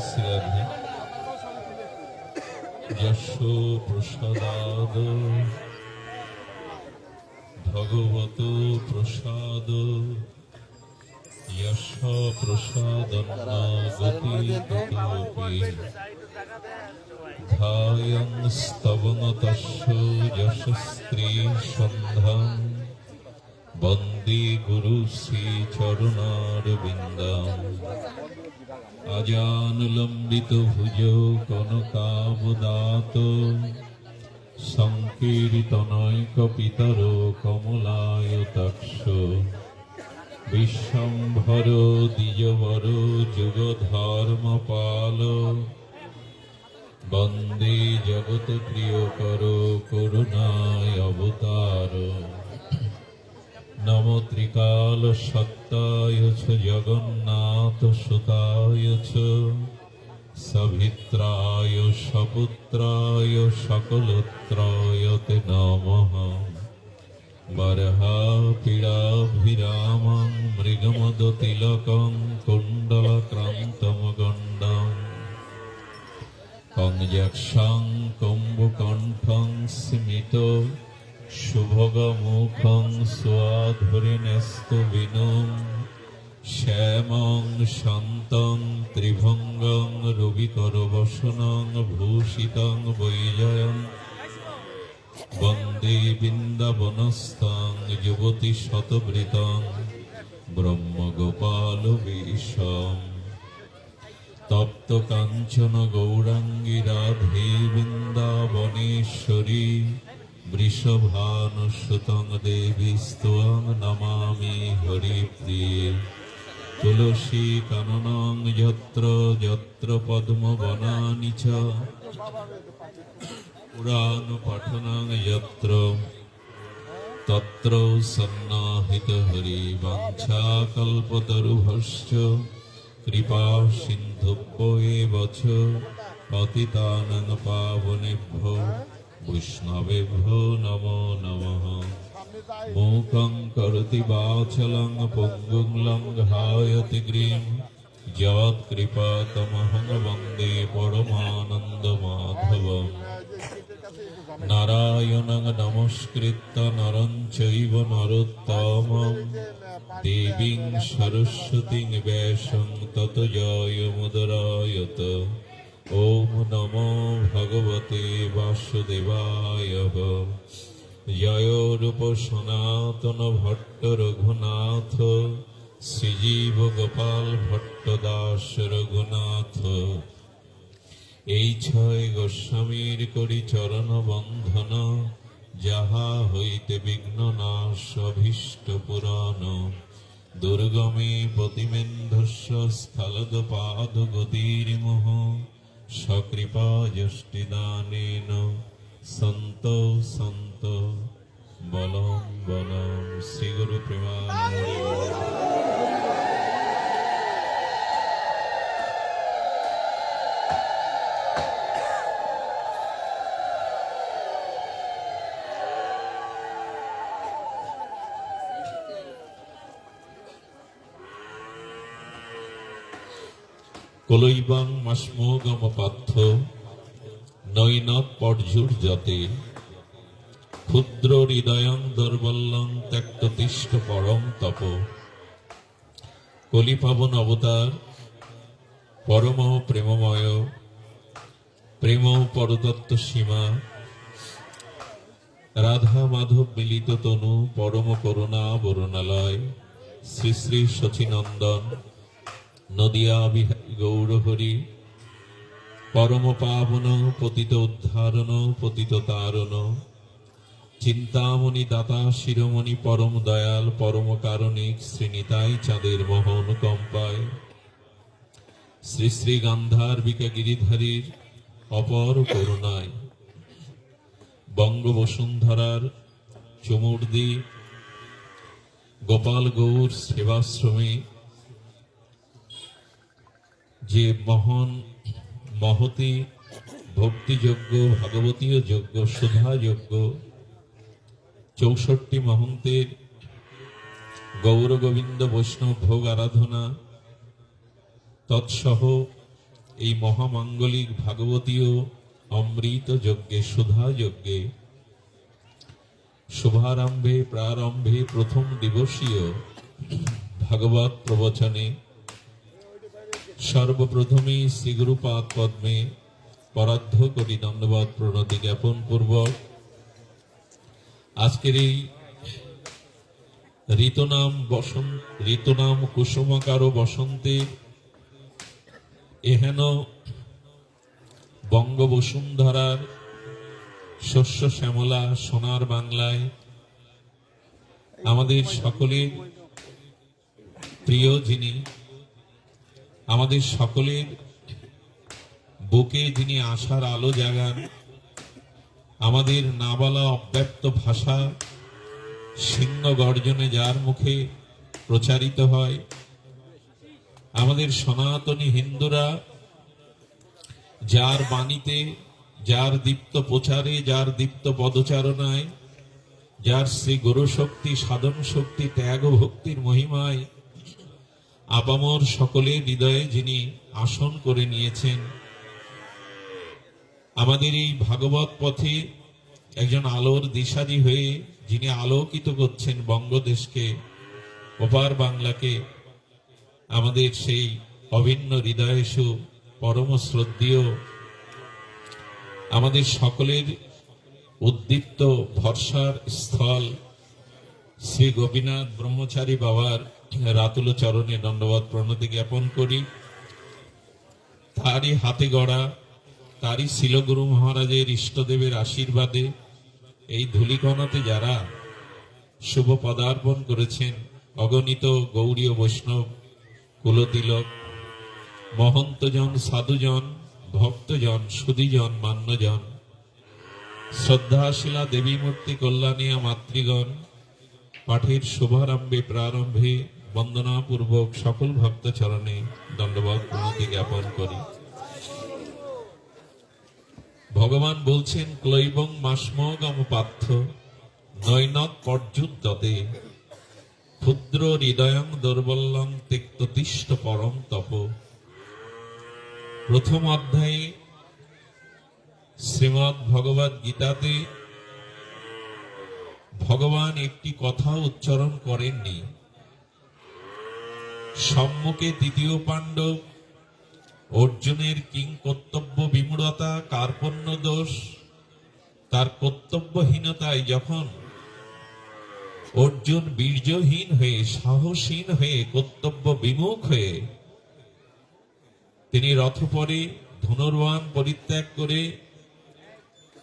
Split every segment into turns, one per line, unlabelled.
শ্রী রাধে। যশ প্রসাদাদ ভগবত প্রসাদ যশ প্রসাদন্ন গতি ততোপি ধায়ং স্তবং তস্য যশস্ত্রী সন্ধাং বন্দে গুরু শ্রী চরণারবিন্দম আজানুলম্বিত ভুজ কনকাবদাত সংকীর্তনৈক পিতর কমলায়তাক্ষ বিশ্বম্ভর দ্বিজবর যুগধর্মপাল বন্দে জগৎ প্রিয়কর করুণায় অবতার নমো ত্রিকাল সত্তায় চ জগন্নাথ সুতায় চ সভিত্রায় সপুত্রায় সকলত্রায় তে নমঃ বরহাপীড়াভিরামং মৃগমদতিলকং কুণ্ডলক্রান্তমগণ্ডং কংযক্ষং কুম্ভকণ্ঠং স্মিত শুভগমুখং স্বাধুরিণস্তবিনুম শ্যামং শান্তং ত্রিভঙ্গং রবিকরবসনং ভূষিতং বৈজয়ং বন্দে বৃন্দাবনস্থং যুবতী শতবৃতং ব্রহ্মগোপাল বিশ্বম তপ্ত কাঞ্চন গৌরাঙ্গী রাধে বৃন্দাবনেশ্বরী বৃষভানুসুতং দেবী স্ত্বং নমামি হরিপ্রিয়ে তুলসী কাননং যত্র যত্র পদ্মবনানি চ পুরাণ পঠনং যত্র তত্র সন্নাহিত হরি বাঞ্ছা কল্পতরুভশ্চ কৃপা সিন্ধুভ্যো এব চ পতিতানাং পাবনেভ্যো বৈষ্ণবেভ্যো নমো নমঃ মূকং করোতি বাচালং পঙ্গুং লঙ্ঘায়তি গিরিম যৎকৃপাতমহং বন্দে পরমানন্দমাধবম নারায়ণং নমস্কৃত্য নরং চৈব নরোত্তমং দেবীং সরস্বতীং ব্যাসং ততো জয়মুদরায়ত ওম নমো ভগবতে বাসুদেবায় জয় রূপ সনাতন ভট্ট রঘুনাথ শ্রীজীব গোপাল ভট্ট দাস রঘুনাথ এই ছয় গোস্বামীর করি চরণ বন্ধন যাহা হইতে বিঘ্ন নাশ অভীষ্ট পুরাণ দুর্গমে প্রতিমেন্ধস্য স্থলদ পাদ গতির্মোহ সকৃপা যষ্টিদানেন সন্ত সন্ত বলম বলম শ্রী গুরু প্রেমানন্দে। কলৈবাং মাসমোগম পার্থ নৈনত পর্যুর্যতে ক্ষুদ্র হৃদয়ং দুর্বলং ত্যক্ত তিষ্ঠ পরম তপ। কলিপাবন অবতার পরম প্রেমময় প্রেম পরদত্ত সীমা রাধা মাধব মিলিত তনু পরম করুণা বরুণালয় শ্রী শ্রী শচীনন্দন নদিয়া বিহারী গৌরহরি পরম পাবন পতিত উদ্ধারণ পতিত তারণ চিন্তামণি দাতা শিরোমণি পরম দয়াল পরম কারণিক শ্রীনিতাই চাঁদের মোহন কম্পায় শ্রী শ্রী গান্ধার্বিকা গিরিধারীর অপর করুণায় বঙ্গ বসুন্ধরার চমুর্দি গোপাল গৌর সেবাশ্রমে যে মহান মহতি ভক্তিযোগ্য ভাগবতীয় যজ্ঞ সুধা যজ্ঞ 64 মহন্তের গৌর গোবিন্দ বৈষ্ণব ভোগ আরাধনা তৎসহ এই মহামাঙ্গলিক ভাগবতীয় অমৃত যজ্ঞে, সুধা যজ্ঞে শুভারম্ভে প্রারম্ভে প্রথম দিবসীয় ভাগবত প্রবচনে সর্বপ্রথমেই শ্রীগুরুপাদ পদ্মে পরাধ্য করি দণ্ডবত প্রণতি জ্ঞাপন পূর্বক আজকের এই ঋতুনাম কুসুমাকার বসন্তের এহেন বঙ্গবসুন্ধরার শস্য শ্যামলা সোনার বাংলায় আমাদের সকলের প্রিয় যিনি, আমাদের সকলের বুকে যিনি আশার আলো জাগান, আমাদের না বলা অব্যক্ত ভাষা সিংহ গর্জনে যার মুখে প্রচারিত হয়, আমাদের সনাতনী হিন্দুরা যার বাণীতে, যার দীপ্ত প্রচারে, যার দীপ্ত পদচারণায়, যার শ্রী গুরু শক্তি, সাধন শক্তি, ত্যাগ ও ভক্তির মহিমায় আপামর সকলের হৃদয়ে যিনি আসন করে নিয়েছেন, আমাদের এই ভাগবত পথে একজন আলোর দিশারি হয়ে যিনি আলোকিত করছেন বঙ্গদেশকে, ওপার বাংলাকে, আমাদের সেই অভিন্ন হৃদয়েষু পরম শ্রদ্ধেয়, আমাদের সকলের উদ্দীপ্ত ভরসার স্থল শ্রী গোপীনাথ ব্রহ্মচারী বাবার রাতুল চরণে দণ্ডবত প্রণতি জ্ঞাপন করি। তারই হাতে গড়া, তারই শিলগুরু মহারাজের ইষ্টদেবের আশীর্বাদে এই ধূলিকণাতে যারা শুভ পদার্পণ করেছেন, অগণিত গৌড়ীয় বৈষ্ণব কুলতিলক, মহন্তজন, সাধুজন, ভক্তজন, সুধীজন, মান্যজন, শ্রদ্ধাশীলা দেবী মূর্তি কল্যাণীয়া মাতৃগণ, পাঠের শুভারম্ভে প্রারম্ভে বন্দনাপূর্বক সকল ভক্ত চরণে দণ্ডবত প্রণতি জ্ঞাপন করি। ভগবান বলছেন, ক্লৈবং মাসমগম পার্থ নৈনত পর্যুদ্যতে ক্ষুদ্র হৃদয়ং দুর্বলং তিক্ততিষ্ঠ পরম তপ। প্রথম অধ্যায়ে শ্রীমদ্ ভগবদ গীতাতে ভগবান একটি কথা উচ্চারণ করেননি। সম্মুখে তৃতীয় পাণ্ডব অর্জুনের কিং কর্তব্য বিমূঢ়তা, কার্পণ্য দোষ, তার কর্তব্যহীনতায় যখন অর্জুন বীর্যহীন হয়ে, সাহসহীন হয়ে, কর্তব্য বিমুখ হয়ে তিনি রথপরে ধনুর্বাণ পরিত্যাগ করে,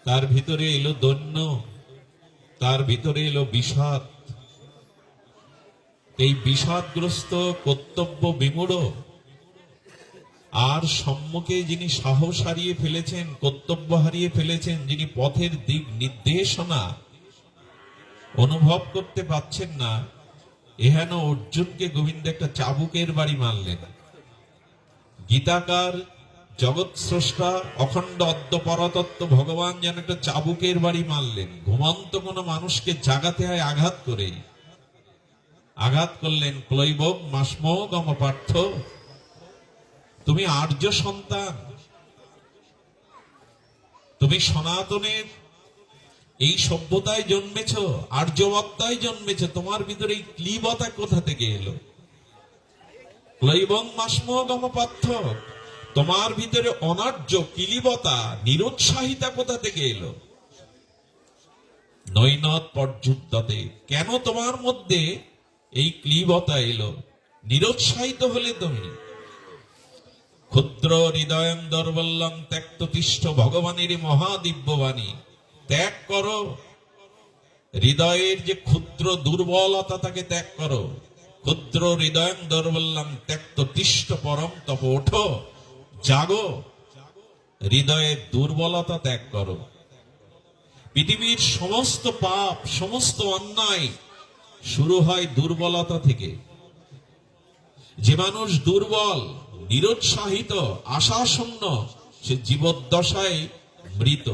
তার ভিতরে এলো দৈন্য, তার ভিতরে এলো বিষাদ। এই বিষাদগ্রস্ত কর্তব্য বিমূঢ় আর সম্মুখে যিনি সাহস হারিয়ে ফেলেছেন, কর্তব্য হারিয়ে ফেলেছেন, যিনি পথের দিক নির্দেশনা অনুভব করতে পাচ্ছেন না, এহেন অর্জুনকে গোবিন্দ একটা চাবুকের বাড়ি মারলেন। গীতাকার, জগৎ স্রষ্টা, অখণ্ড অদ্য পরতত্ত্ব ভগবান যেন একটা চাবুকের বাড়ি মারলেন। ঘুমন্ত কোন মানুষকে জাগাতে হয় আঘাত করেই। আঘাত করলেন, ক্লৈবং মাসমগম পার্থ, তুমি আর্য সন্তান, তুমি সনাতনের এই সভ্যতায় জন্মেছ, আর্যবত্তায় জন্মেছ, তোমার ভিতরে এই ক্লীবতা কোথা থেকে এলো? ক্লৈবং মাসমগম পার্থ, তোমার ভিতরে অনার্য কিলিবতা, নিরুৎসাহিতা কোথা থেকে এলো? নৈনত পর্যুদ্যতে, কেন তোমার মধ্যে এই ক্লীবতা এলো? নিরুৎসাহিত হলে তুমি। ক্ষুদ্র হৃদয়ং দর্বল্যং ত্যক্ততিষ্ঠ, ভগবানের মহাদিব্যবাণী। ত্যাগ করো হৃদয়ের যে ক্ষুদ্র দুর্বলতা, তাকে ত্যাগ করো। ক্ষুদ্র হৃদয়ং দর্বল্যং ত্যক্ততিষ্ঠ পরম তপ, ওঠো, জাগো, হৃদয়ের দুর্বলতা ত্যাগ করো। পৃথিবীর সমস্ত পাপ, সমস্ত অন্যায় শুরু হয় দুর্বলতা থেকে। যে মানুষ দুর্বল, নিরুৎসাহিত, আশাশূন্য, সে জীবদ্দশায় মৃত।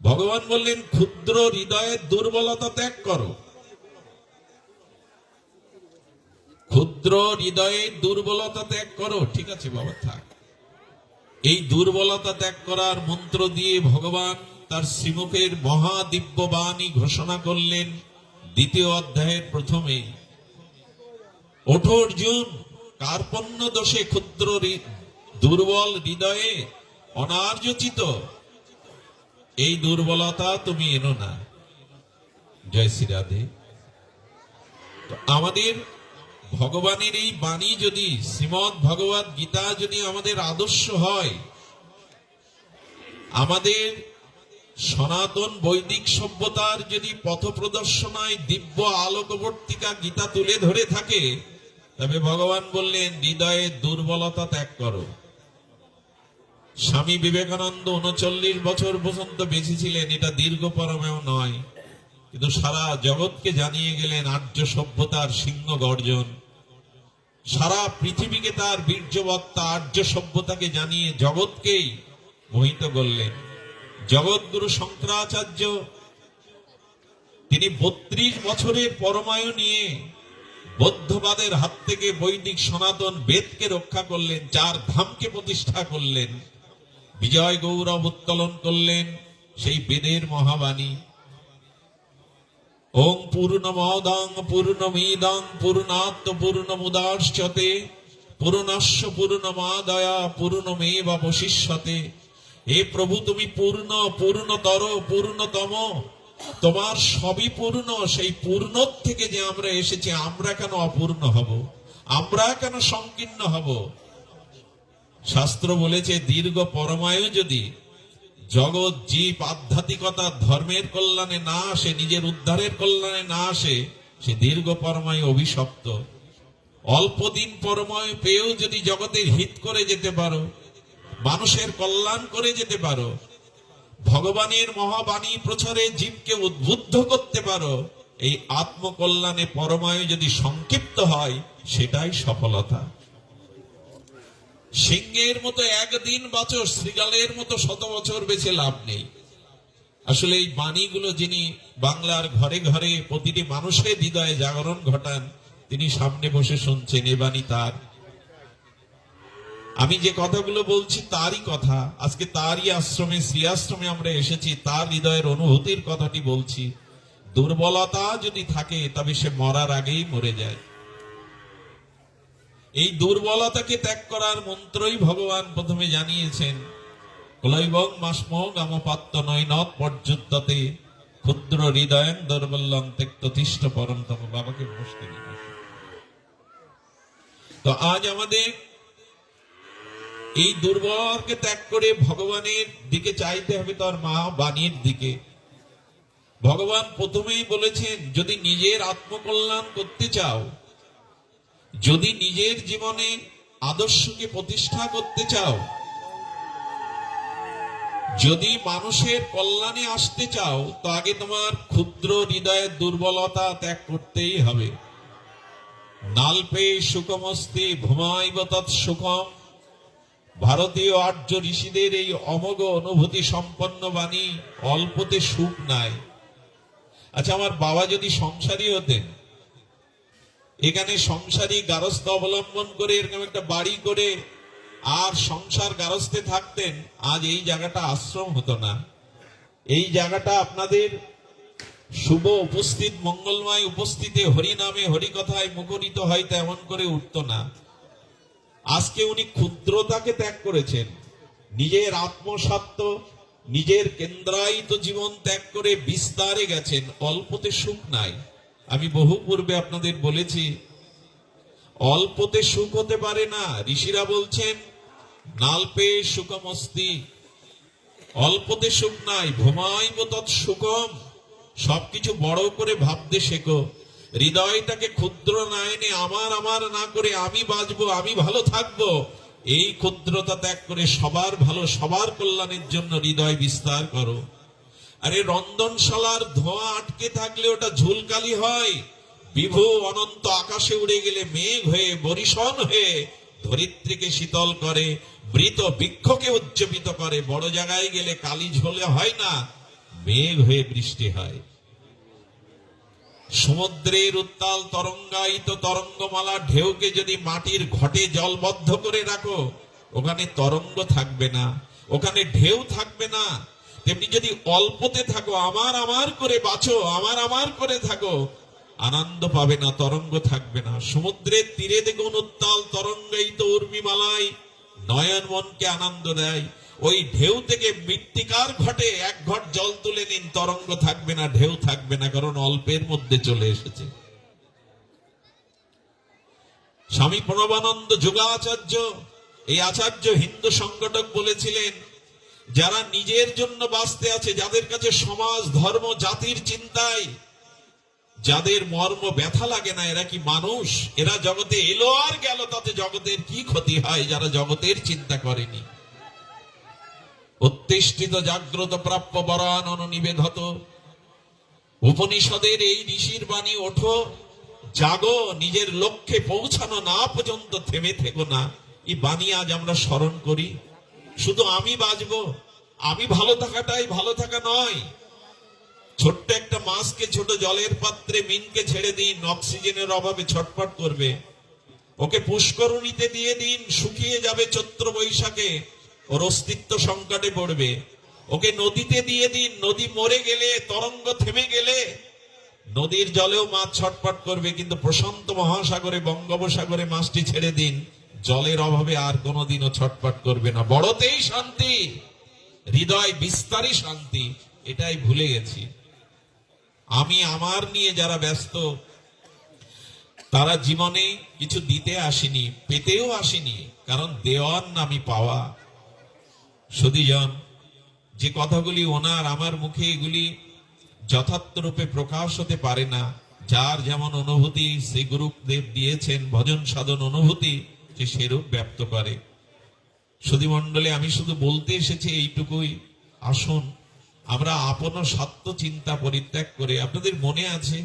ভগবান বললেন, ক্ষুদ্র হৃদয়ের দুর্বলতা ত্যাগ করো। ক্ষুদ্র হৃদয়ের দুর্বলতা ত্যাগ করো। ঠিক আছে বাবা, থাক। এই দুর্বলতা ত্যাগ করার মন্ত্র দিয়ে ভগবান তার শ্রীমুখের মহাদিব্য বাণী ঘোষণা করলেন দ্বিতীয় অধ্যায়ের প্রথমে। ওঠো অর্জুন, কার্পণ্য দোষে ক্ষুদ্র দুর্বল হৃদয়ে অনার্যচিত এই দুর্বলতা তুমি এনো না। জয় শ্রী রাধে। তো আমাদের ভগবানের এই বাণী যদি, শ্রীমদ্ ভগবদ গীতা যদি আমাদের আদর্শ হয়, আমাদের সনাতন বৈদিক সভ্যতার যদি পথ প্রদর্শনায় দিব্য আলোকবর্তিকা গীতা তুলে ধরে থাকে, তবে ভগবান বললেন হৃদয়ে দুর্বলতা ত্যাগ করো। স্বামী বিবেকানন্দ ৩৯ বছর পর্যন্ত বেঁচে ছিলেন, এটা দীর্ঘ পরমেও নয়, কিন্তু সারা জগৎকে জানিয়ে গেলেন আর্য সভ্যতার সিংহ গর্জন। সারা পৃথিবীকে তার বীর্যবত্তা আর্য সভ্যতাকে জানিয়ে জগৎকেই মোহিত করলেন। জগৎগুরু শঙ্করাচার্য তিনি ৩২ বছরের পরমায়ু নিয়ে বৌদ্ধবাদের হাত থেকে বৈদিক সনাতন বেদকে রক্ষা করলেন, ৪ ধামকে প্রতিষ্ঠা করলেন, বিজয় গৌরব উত্তোলন করলেন সেই বেদের মহাবাণী। ওং পূর্ণমদং পূর্ণমিদং পূর্ণাৎ পূর্ণমুদাচ্যতে পূর্ণস্য পূর্ণমাদায়া পূর্ণমেবাবশিষ্যতে। হে প্রভু, তুমি পূর্ণ, পূর্ণতর, পূর্ণতম, তোমার সবই পূর্ণ। সেই পূর্ণ থেকে যে আমরা এসেছি, আমরা কেন অপূর্ণ হব? আমরা কেন সংকীর্ণ হব? শাস্ত্র বলেছে দীর্ঘ পরমায়ু যদি জগৎ জীব আধ্যাত্মিকতা ধর্মের কল্যাণে না আসে, নিজের উদ্ধারের কল্যাণে না আসে, সে দীর্ঘ পরমায়ু অভিশপ্ত। অল্প দিন পরমায়ু পেয়েও যদি জগতের হিত করে যেতে পারো, মানুষের কল্যাণ করে যেতে পারো, ভগবানের মহাবাণী প্রচারে জীবকে উদ্বুদ্ধ করতে পারো, এই আত্মকল্যাণে পরমায়ু যদি সংক্ষিপ্ত হয়, সেটাই সফলতা। সিংহের মতো একদিন বাঁচো, শ্রীগালের মতো 100 বছর বেঁচে লাভ নেই। আসলে এই বাণীগুলো যিনি বাংলার ঘরে ঘরে প্রতিটি মানুষের হৃদয়ে জাগরণ ঘটান, তিনি সামনে বসে শুনছেন, এ বাণী তার। আমি যে কথাগুলো বলছি তারই কথা, আজকে তারই আশ্রমে, শ্রী আশ্রমে আমরা এসেছি, তার হৃদয়ের অনুভূতির কথাটি বলছি। দুর্বলতা যদি থাকে তবে সে মরার আগেই মরে যায়। এই দুর্বলতাকে ত্যাগ করার মন্ত্রই ভগবান প্রথমে জানিয়েছেন। ক্লৈবং মাসমো গামপাত্য নৈনত পর্যুদ্যতে ক্ষুদ্র হৃদয়ং দুর্বলং তেক্ততিষ্ঠ পরন্তম। বাবাকে বসতে দিন। তো আজ আমাদের এই দুর্বলকে ত্যাগ করে ভগবানের দিকে চাইতে হবে, তার মা বাণীর দিকে। ভগবান প্রথমেই বলেছেন, যদি নিজের আত্মকল্যাণ করতে চাও, যদি নিজের জীবনে আদর্শকে প্রতিষ্ঠা করতে চাও, যদি মানুষের কল্যাণে আসতে চাও, তো আগে তোমার ক্ষুদ্র হৃদয়ের দুর্বলতা ত্যাগ করতেই হবে। নাল্পে সুখমস্তি ভূমাইব তৎ সুখম। ভারতীয় আর্য ঋষিদের এই অমোঘ অনুভূতি সম্পন্ন বাণী, অল্পতে সুখ নাই। আচ্ছা, আমার বাবা যদি সংসারী হতেন, এখানে সংসারী গারস্থ অবলম্বন করে এরকম একটা বাড়ি করে আর সংসার গারস্থে থাকতেন, আজ এই জায়গাটা আশ্রম হতো না। এই জায়গাটা আপনাদের শুভ উপস্থিত, মঙ্গলময় উপস্থিতে হরি নামে হরি কথায় মুখরিত হয় তেমন করে উঠতো না। আজকে উনি ক্ষুদ্রতাকে ত্যাগ করেছেন, নিজের আত্মস্বার্থ, নিজের কেন্দ্রায়িত জীবন ত্যাগ করে বিস্তারে গেছেন। অল্পতে সুখ নাই। আমি বহু পূর্বে আপনাদের বলেছি, অল্পতে সুখ হতে পারে না। ঋষিরা বলছেন নাল্পে সুখমস্তি, অল্পতে সুখ নাই। ভূমাইব তৎ সুখম। সবকিছু বড় করে ভাবতে শেখো। হৃদয়টাকে ক্ষুদ্র না এনে আমার আমার না করে আমি বাঁচবো, আমি ভালো থাকবো, এই ক্ষুদ্রতা ত্যাগ করে সবার ভালো, সবার কল্যাণের জন্য হৃদয় বিস্তার করো। আরে রন্ধনশালার ধোঁয়া আটকে থাকলে ওটা ঝুলকালি হয়, বিভু অনন্ত আকাশে উড়ে গেলে মেঘ হয়ে বরিশন হয়ে ধরিত্রীকে শীতল করে, মৃত বৃক্ষকে উজ্জীবিত করে। বড় জায়গায় গেলে কালি ঝোলে হয় না, মেঘ হয়ে বৃষ্টি হয়। সমুদ্রের উত্তাল তরঙ্গায়িত তরঙ্গমালা ঢেউকে যদি মাটির ঘটে জলবদ্ধ করে রাখো, ওখানে তরঙ্গ থাকবে না, ওখানে ঢেউ থাকবে না। তেমনি যদি অল্পতে থাকো, আমার আমার করে বাঁচো, আমার আমার করে থাকো, আনন্দ পাবে না, তরঙ্গ থাকবে না। সমুদ্রের তীরে দেখুন উত্তাল তরঙ্গই তো উর্মিমালায় নয়ন মনকে আনন্দ দেয়। ওই ঢেউ থেকে মৃত্তিকার ঘটে এক ঘট জল তুলে নিন, তরঙ্গ থাকবে না, ঢেউ থাকবে না, কারণ অল্পের মধ্যে চলে এসেছে। স্বামী প্রণবানন্দ যোগাচার্য, এই আচার্য হিন্দু সংগঠক বলেছিলেন, যারা নিজের জন্য বাঁচতে আছে, যাদের কাছে সমাজ ধর্ম জাতির চিন্তায় যাদের মর্ম ব্যথা লাগে না, এরা কি মানুষ? এরা জগতে এলো আর গেল, তাতে জগতের কি ক্ষতি হয় যারা জগতের চিন্তা করেনি? উত্তিষ্ঠিত জাগ্রত প্রাপ্য বরান অনুনিবেধত, উপনিষদের এই ঋষির বাণী, ওঠো জাগো, নিজের লক্ষ্যে পৌঁছানো না পর্যন্ত থেমে থেকো না। এই বাণী আজ আমরা স্মরণ করি। শুধু আমি বাঁচবো, আমি ভালো থাকাটাই ভালো থাকা নয়। ছোট্ট একটা মাছকে ছোট জলের পাত্রে মিনকে ছেড়ে দিন, অক্সিজেনের অভাবে ছটফট করবে। ওকে পুষ্করণীতে দিয়ে দিন, শুকিয়ে যাবে চৈত্র বৈশাখে, ওর অস্তিত্ব সংকটে পড়বে। ওকে নদীতে দিয়ে দিন, নদী মরে গেলে, তরঙ্গ থেমে গেলে নদীর জলেও মাছ ছটফট করবে, কিন্তু প্রশান্ত মহাসাগরে, বঙ্গোপসাগরে মাছটি ছেড়ে দিন, জলের অভাবে আর কোনোদিনও ছটফট করবে না। বড়তেই শান্তি, হৃদয় বিস্তারই শান্তি, এটাই ভুলে গেছি। আমি আমার নিয়ে যারা ব্যস্ত, তারা জীবনে কিছু দিতে আসেনি, পেতেও আসেনি, কারণ দেওয়ার নামই পাওয়া। সুধীজন, যে কথাগুলি ওনার আমার মুখে, এগুলি যথার্থ রূপে প্রকাশ হতে পারে না। যার যেমন অনুভূতি শ্রী গুরুদেব দিয়েছেন, ভজন সাধন অনুভূতি, সে সেরূপ ব্যক্ত করে। সুধী মণ্ডলে, আমি শুধু বলতে এসেছি এইটুকুই, আসুন আমরা আপন সত্য চিন্তা পরিত্যাগ করে, আপনাদের মনে আছে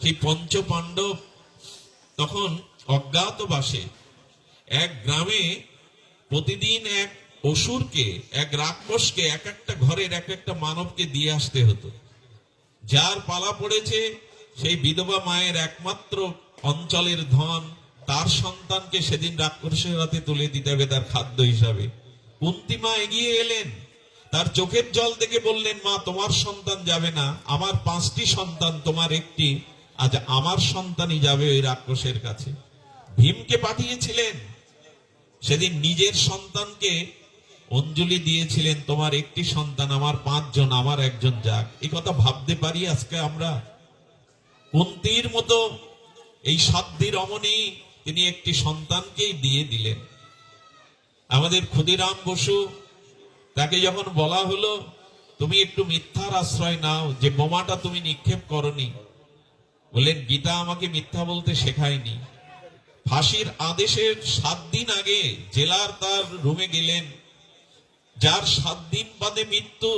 সেই পঞ্চ পাণ্ডব তখন অজ্ঞাতবাসে এক গ্রামে প্রতিদিন এক অসুরকে, এক রাক্ষসকে এক একটা ঘরের এক একটা মানবকে দিয়ে আসতে হতো। যার পালা পড়েছে সেই বিধবা মায়ের একমাত্র অঞ্চলের ধন, তার সন্তানকে সেদিন রাক্ষসের হাতে তুলে দিতে হবে তার খাদ্য হিসাবে। কুন্তী মা এগিয়ে এলেন, তার চোখের জল দেখে বললেন, মা তোমার সন্তান যাবে না, আমার 5টি সন্তান, তোমার একটি, আজ আমার সন্তানই যাবে ওই রাক্ষসের কাছে। ভীমকে পাঠিয়েছিলেন, সেদিন নিজের সন্তানকে অঞ্জলি দিয়েছিলেন, তোমার একটি সন্তান, আমার 5 জন, আমার একজন যাক। এই কথা ভাবতে পারি আজকে আমরা? কুন্তীর মতো এই সাধ্যি রমণী, তিনি একটি সন্তানকেই দিয়ে দিলেন। আমাদের ক্ষুদিরাম বসু, তাকে যখন বলা হলো তুমি একটু মিথ্যার আশ্রয় নাও, যে বোমাটা তুমি নিক্ষেপ করনি, বললেন গীতা আমাকে মিথ্যা বলতে শেখায়নি। ফাঁসির আদেশের 7 দিন আগে জেলার তার রুমে গেলেন, যার 7 দিন বাদে মৃত্যু,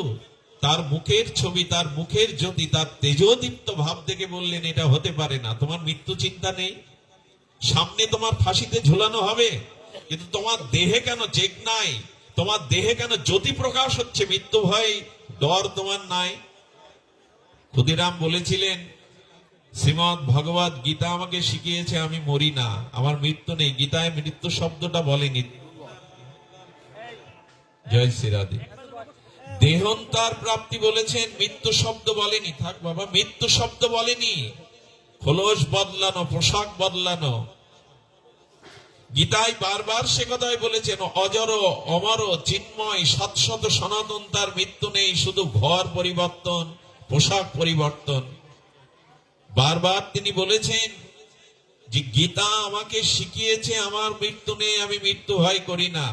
তার মুখের ছবি, তার মুখের জ্যোতি, তার তেজোদীপ্ত ভাব দেখে বললেন এটা হতে পারে না, তোমার মৃত্যু চিন্তা নেই, সামনে তোমার ফাঁসিতে ঝুলানো হবে, কিন্তু তোমার দেহে কেন চেক নাই, তোমার দেহে কেন জ্যোতি প্রকাশ হচ্ছে, মৃত্যু ভয় ডর তোমার নাই? ক্ষুদিরাম বলেছিলেন, শ্রীমৎ ভগবত গীতা আমাকে শিখিয়েছে আমি মরি না, আমার মৃত্যু নেই, গীতায় মৃত্যু শব্দটা বলেনি। জয় শ্রী রাধে। দেহন্তার প্রাপ্তি বলেছেন, মৃত্যু শব্দ বলেনি। থাক বাবা, মৃত্যু শব্দ বলেনি। খোলস বদলানো, পোশাক বদলানো, গীতায় বারবার সে কথাই বলেছেন, অজর অমর চিন্ময় শাশ্বত সনাতন, তার মৃত্যু নেই, শুধু ঘর পরিবর্তন, পোশাক পরিবর্তন। বারবার তিনি বলেছেন যে গীতা আমাকে শিখিয়েছে আমার মৃত্যু নেই, আমি মৃত্যু ভয় করি না।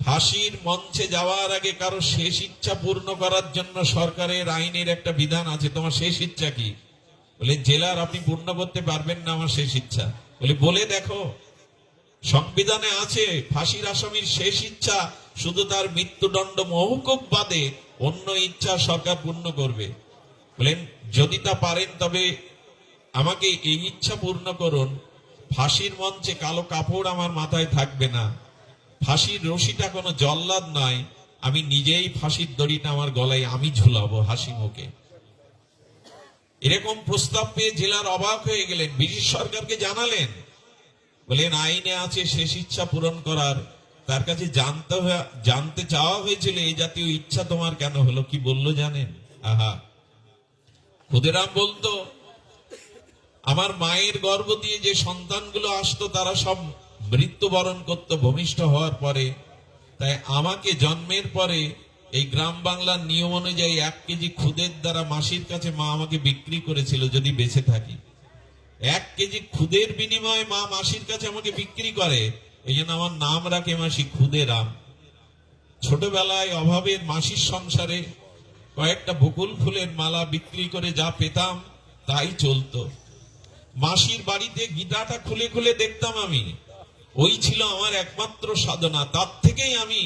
ফাঁসির মঞ্চে যাওয়ার আগে কারো শেষ ইচ্ছা পূর্ণ করার জন্য সরকারের আইনের একটা বিধান আছে, তোমার শেষ ইচ্ছা কি? বলে জেলার আপনি পূর্ণ করতে পারবেন না আমার শেষ ইচ্ছা। বলে দেখো, সংবিধানে আছে ফাঁসির আসামির শেষ ইচ্ছা শুধু তার মৃত্যুদণ্ড মহকুব বাদে অন্য ইচ্ছা সরকার পূর্ণ করবে। বলেন যদি তা পারেন তবে আমাকে এই ইচ্ছা পূর্ণ করুন, ফাঁসির মঞ্চে কালো কাপড় আমার মাথায় থাকবে না, ফাঁসির রশিটা কোনো জল্লাদ নয়, আমি নিজেই ফাঁসির দড়িটা আমার গলায় আমি ঝুলাবো হাসি মুখে। এরকম প্রস্তাব পেয়ে জেলার অবাক হয়ে গেলেন, ব্রিটিশ সরকারকে জানালেন, বলেন আইনে আছে শেষ ইচ্ছা পূরণ করার, তার কাছে জানতে চাওয়া হয়েছিল এই জাতীয় ইচ্ছা তোমার কেন হলো, কি বললো জানেন? আহা, ক্ষুদিরাম বলতো, আমার মায়ের গর্ভ দিয়ে যে সন্তানগুলো আসতো তারা সব মৃত্যুবরণ করতো ভূমিষ্ঠ হওয়ার পরে। তাই আমাকে জন্মের পরে এই গ্রাম বাংলার নিয়ম অনুযায়ী 1 কেজি খুদের দ্বারা মাসির কাছে মা আমাকে বিক্রি করেছিল যদি বেঁচে থাকি। 1 কেজি খুদের বিনিময়ে মা মাসির কাছে আমাকে বিক্রি করে, এই জন্য আমার নাম রাখে মাসি ক্ষুদেরাম। ছোটবেলায় অভাবের মাসির সংসারে কয়েকটা বকুল ফুলের মালা বিক্রি করে যা পেতাম তাই চলতো। মাসির বাড়িতে গীতাটা খুলে খুলে দেখতাম আমি, ওই ছিল আমার একমাত্র সাধনা। তার থেকেই আমি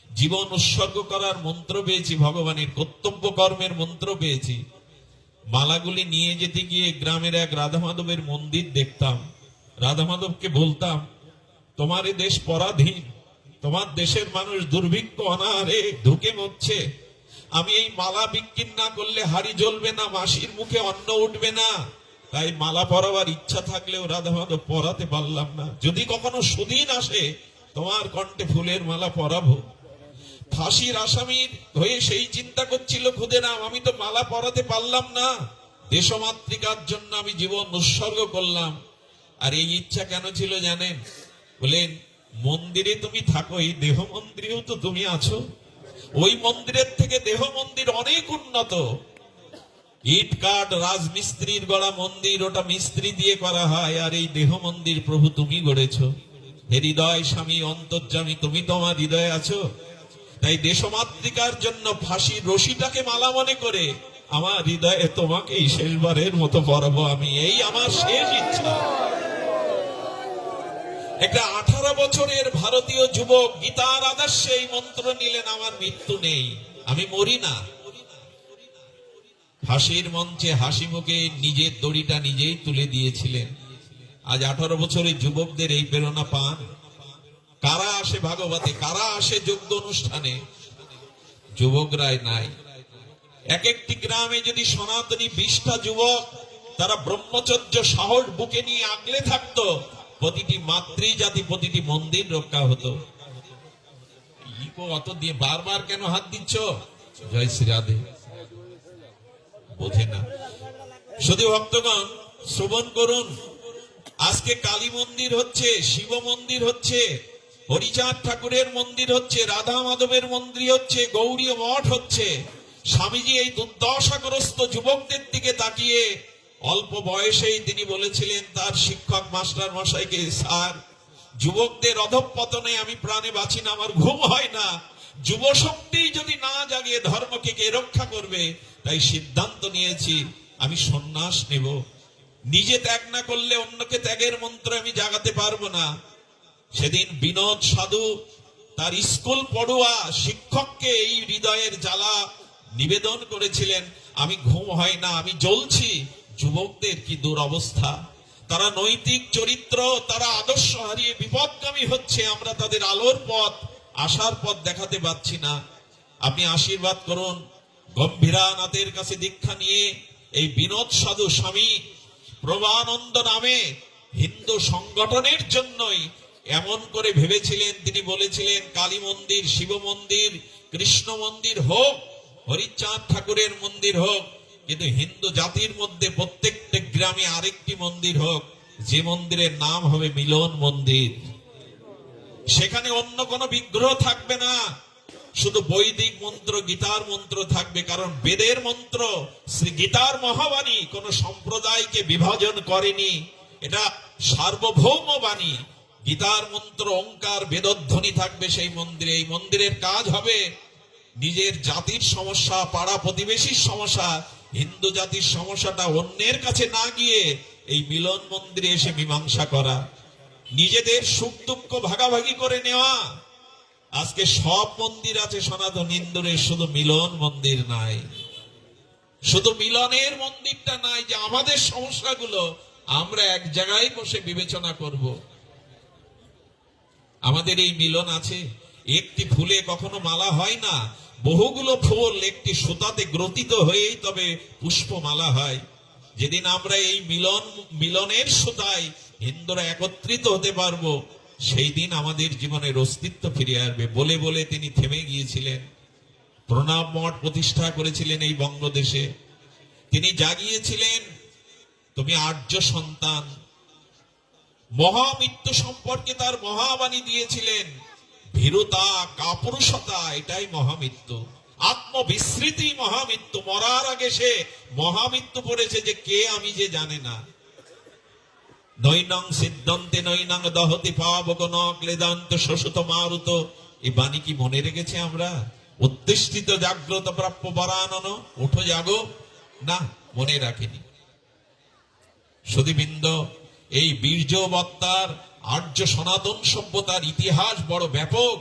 জীবন উৎসর্গ করার মন্ত্র পেয়েছি, ভগবানের কর্তব্য কর্মের মন্ত্র পেয়েছি। মালাগুলি নিয়ে যেতে গিয়ে গ্রামের এক রাধা মাধবের মন্দির দেখতাম। রাধা মাধবকে বলতাম, তোমার এ দেশ পরাধীন, তোমার দেশের মানুষ দুর্ভিক্ষ অনাহারে ঢুকে মরছে, আমি এই মালা বিক্রি না করলে হাড়ি জ্বলবে না, মাসির মুখে অন্ন উঠবে না। তাই মালা পরাবার ইচ্ছা থাকলেও রাধা মাধব পরাতে পারলাম না। যদি কখনো সুদিন আসে তোমার কণ্ঠে ফুলের মালা পরাবো। ফাঁসির আসামির হয়ে সেই চিন্তা করছিল ক্ষুদিরাম, আমি তো মালা পরাতে পারলাম না, দেশমাতৃকার জন্য আমি জীবন উৎসর্গ করলাম। আর এই ইচ্ছা কেন ছিল জানেন? বলেন, মন্দিরে তুমি থাকো, এই দেহ মন্দিরেও তো তুমি আছো। ওই মন্দিরের থেকে দেহ মন্দির অনেক উন্নত। ইট কাঠ রাজমিস্ত্রির গড়া মন্দির, ওটা মিস্ত্রি দিয়ে করা হয়। আর এই দেহ মন্দির প্রভু তুমি গড়েছো। হে হৃদয় স্বামী অন্তর্যামী, তুমি তো আমার হৃদয়ে আছো। তাই দেশমাতৃকার জন্য ফাঁসির রশিটাকে মালা মনে করে আমার হৃদয়ে তোমাকেই শেষবারের মতো পরাবো আমি, এই আমার শেষ ইচ্ছা। একটা 18 বছরের ভারতীয় যুবক গীতার আদর্শে এই মন্ত্র নিলেন, আমার মৃত্যু নেই, আমি মরি না। ফাঁসির মঞ্চে হাসি মুখে নিজের দড়িটা নিজেই তুলে দিয়েছিলেন। আজ 18 বছরের যুবকদের এই প্রেরণা পান? কারা আসে ভাগবতে, কারা আসে যজ্ঞ অনুষ্ঠানে? যুবকরাই নাই। এক একটি গ্রামে যদি সনাতনী 20টা যুবক তারা ব্রহ্মচর্য সাহস বুকে নিয়ে আগলে থাকতো, প্রতিটি মাতৃজাতি, প্রতিটি মন্দির রক্ষা হতো। অত দিয়ে বারবার কেন হাত দিচ্ছ? জয় শ্রী রাধে। বোঝে না। শুধু ভক্তগণ শ্রবণ করুন, আজকে কালী মন্দির হচ্ছে, শিব মন্দির হচ্ছে, হরিচাঁদ ঠাকুরের মন্দির হচ্ছে, রাধা মাধবের মন্দির হচ্ছে, গৌরী মঠ হচ্ছে। স্বামীজি এই দুর্দশাগ্রস্ত যুবকদের দিকে তাকিয়ে অল্প বয়সেই তিনি বলেছিলেন তার শিক্ষক মাস্টার মশাইকে, স্যার, যুবকদের অধঃপতনে আমি প্রাণে বাঁচি না, আমার ঘুম হয় না। যুব শক্তি যদি না জাগিয়ে ধর্মকে কে রক্ষা করবে? তাই সিদ্ধান্ত নিয়েছি আমি সন্ন্যাস নেব। নিজে ত্যাগ না করলে অন্যকে ত্যাগের মন্ত্র আমি জাগাতে পারবো না। সেদিন বিনোদ সাধু তার স্কুল পড়ুয়া শিক্ষককে এই হৃদয়ের জ্বালা নিবেদন করেছিলেন, আমি ঘুম হয় না, আমি জ্বলছি। যুবকদের কি দুরবস্থা, তারা নৈতিক চরিত্র, তারা আদর্শ হারিয়ে বিপদগামী হচ্ছে। আমরা তাদের আলোর পথ, আশার পথ দেখাতে পাচ্ছি না। আপনি আশীর্বাদ করুন, গম্ভীরানাথের কাছে দীক্ষা নিয়ে এই বিনোদ সাধু স্বামী প্রভানন্দ নামে হিন্দু সংগঠনের জন্যই এমন করে ভেবেছিলেন। তিনি বলেছিলেন কালী মন্দির, শিব মন্দির, কৃষ্ণ মন্দির হোক, হরিচাঁদ ঠাকুরের মন্দির হোক, কিন্তু হিন্দু জাতির মধ্যে প্রত্যেকটা গ্রামে আরেকটি মন্দির হোক, যে মন্দিরের নাম হবে মিলন মন্দির। সেখানে অন্য কোনো বিগ্রহ থাকবে না, শুধু বৈদিক মন্ত্র, গীতার মন্ত্র থাকবে। কারণ বেদের মন্ত্র, শ্রী গীতার মহাবাণী কোন সম্প্রদায়কে বিভাজন করেনি, এটা সার্বভৌম বাণী। গীতার মন্ত্র ওঙ্কার বেদধ্বনি থাকবে সেই মন্দিরে। এই মন্দিরের কাজ হবে নিজের জাতির সমস্যা, পাড়া প্রতিবেশীর সমস্যা, হিন্দু জাতির সমস্যাটা অন্যের কাছে না গিয়ে এই মিলন মন্দিরে এসে মীমাংসা করা, নিজেদের সুখ দুঃখ ভাগাভাগি করে নেওয়া। আজকে সব মন্দির আছে সনাতন হিন্দুদের, শুধু মিলন মন্দির নাই। শুধু মিলনের মন্দিরটা নাই, যে আমাদের সমস্যাগুলো আমরা এক জায়গায় বসে বিবেচনা করব। আমাদের এই মিলন আছে। একটি ফুলে কখনো মালা হয় না, বহুগুলো ফুল একটি সুতাতে গ্রথিত হয়েই তবে পুষ্পমালা হয়। যেদিন আমরা এই মিলনের সুতায় হিন্দুরা একত্রিত হতে পারবো, সেই দিন আমাদের জীবনের অস্তিত্ব ফিরে আসবে বলে বলে তিনি থেমে গিয়েছিলেন। প্রণব মঠ প্রতিষ্ঠা করেছিলেন এই বঙ্গদেশে। তিনি জাগিয়েছিলেন তুমি আর্য সন্তান। মহামৃত্যু সম্পর্কে তার মহাবাণী দিয়েছিলেন, ভীরুতা কাপুরুষতা এটাই মহামৃত্যু, আত্মবিস্মৃতি মহামৃত্যু। মরার আগে সে মহামৃত্যু পড়েছে যে কে আমি যে জানে না। নৈনং সিদ্ধন্তে নৈনং দহতি পাবক ন ক্লেদান্ত শোষিত মারুত। এই বাণী কি মনে রেখেছে আমরা? উত্তিষ্ঠিত জাগ্রত প্রাপ্য পরানন, ওঠো জাগো, না মনে রাখেনি। সুধীবৃন্দ, এই বীর্যবত্তার আর্য সনাতন সভ্যতার ইতিহাস বড় ব্যাপক,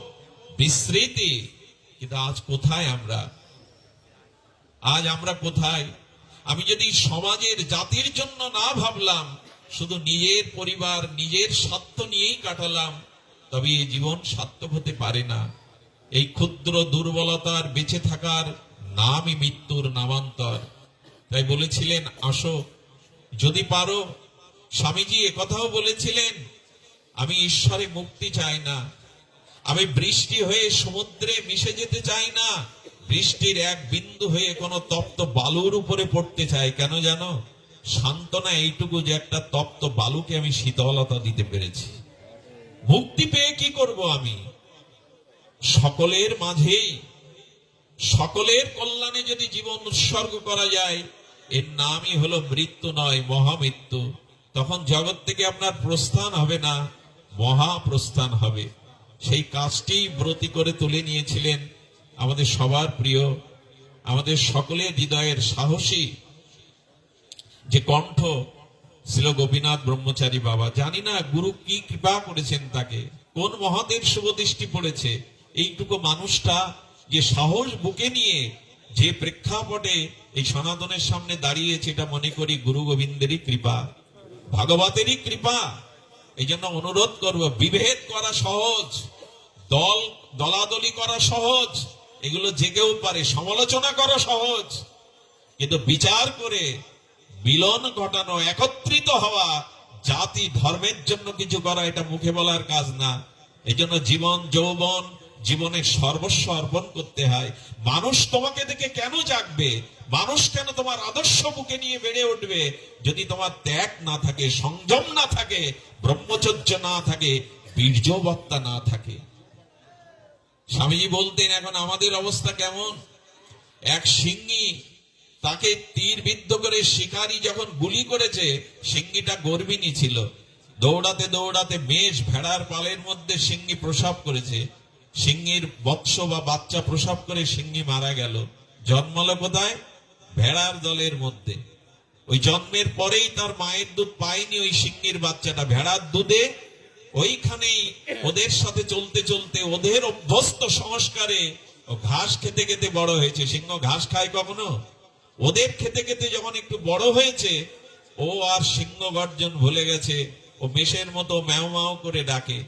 বিস্মৃতি। কিন্তু আজ কোথায় আমরা? আজ আমরা কোথায়? আমি যদি সমাজের জাতির জন্য না ভাবলাম, শুধু নিজের পরিবার নিজের স্বার্থ নিয়েই কাটালাম, তবে এই জীবন সার্থক হতে পারে না। এই ক্ষুদ্র দুর্বলতার বেঁচে থাকার নামই মৃত্যুর নামান্তর। তাই বলেছিলেন, আসো যদি পারো। স্বামীজি একথাও বলেছিলেন, আমি ঈশ্বরে মুক্তি চাই না, আমি বৃষ্টি হয়ে সমুদ্রে মিশে যেতে চাই না, বৃষ্টির এক বিন্দু হয়ে কোন তপ্ত বালুর উপরে পড়তে চাই। কেন জানো? সান্ত্বনা এইটুকু যে একটা তপ্ত বালুকে আমি শীতলতা দিতে পেরেছি। মুক্তি পেয়ে কি করব আমি? সকলের মাঝেই সকলের কল্যাণে যদি জীবন উৎসর্গ করা যায়, এর নামই হলো মৃত্যু নয়, মহামৃত্যু। তখন জগৎ থেকে আপনার প্রস্থান হবে না, মহাপ্রস্থান হবে। সেই কাজটি ব্রতী করে তুলে নিয়েছিলেন আমাদের সবার প্রিয়, আমাদের সকলের হৃদয়ের সাহসী যে কণ্ঠ ছিল গোপীনাথ ব্রহ্মচারী বাবা। জানি না গুরু কি কৃপা করেছেন তাকে, কোন মহাদেব শুভদৃষ্টি পড়েছে। এইটুকু মানুষটা যে সাহস বুকে নিয়ে যে প্রেক্ষাপটে এই সনাতনের সামনে দাঁড়িয়েছে, এটা মনে করি গুরু গোবিন্দেরই কৃপা, ভাগবতেরই কৃপা। এই জন্য অনুরোধ করব, বিভেদ করা সহজ, দলাদলি করা সহজ, এগুলো যে কেউ পারে। সমালোচনা করা সহজ, কিন্তু বিচার করে মিলন ঘটানো, একত্রিত হওয়া, জাতি ধর্মের জন্য কিছু করা, এটা মুখে বলার কাজ না। এই জন্য জীবন যৌবন জীবনের সর্বস্ব অর্পণ করতে হয়। মানুষ তোমাকে দেখে কেন জাগবে? মানুষ কেন তোমার আদর্শ বুকে নিয়ে বেড়ে উঠবে? যদি তোমার ত্যাগ না থাকে, সংযম না থাকে, ব্রহ্মচর্য না থাকে, বীর্যবত্তা না থাকে। স্বামীজি বলতেন, এখন আমাদের অবস্থা কেমন? এক সিংহী, তাকে তীর বিদ্ধ করে শিকারী যখন গুলি করেছে, সিংহীটা গর্ভিণী ছিল। দৌড়াতে দৌড়াতে মেষ ভেড়ার পালের মধ্যে সিংহী প্রসব করেছে। সিংহীর বৎস বা বাচ্চা প্রসব করে সিংহী মারা গেল। জন্মালো কোথায়? ভেড়ার দলের মধ্যে। ওই জন্মের পরেই তার মায়ের দুধ পায়নি ওই সিংহীর বাচ্চাটা, ভেড়ার দুধে ওইখানেই ওদের সাথে চলতে চলতে ওদের অভ্যস্ত সংস্কারে ও ঘাস খেতে খেতে বড় হয়েছে। সিংহ ঘাস খায় কখনো? ওদের খেতে খেতে যখন একটু বড় হয়েছে, ও আর সিংহ গর্জন ভুলে গেছে, ও মেষের মতো ম্যাও ম্যাও করে ডাকে।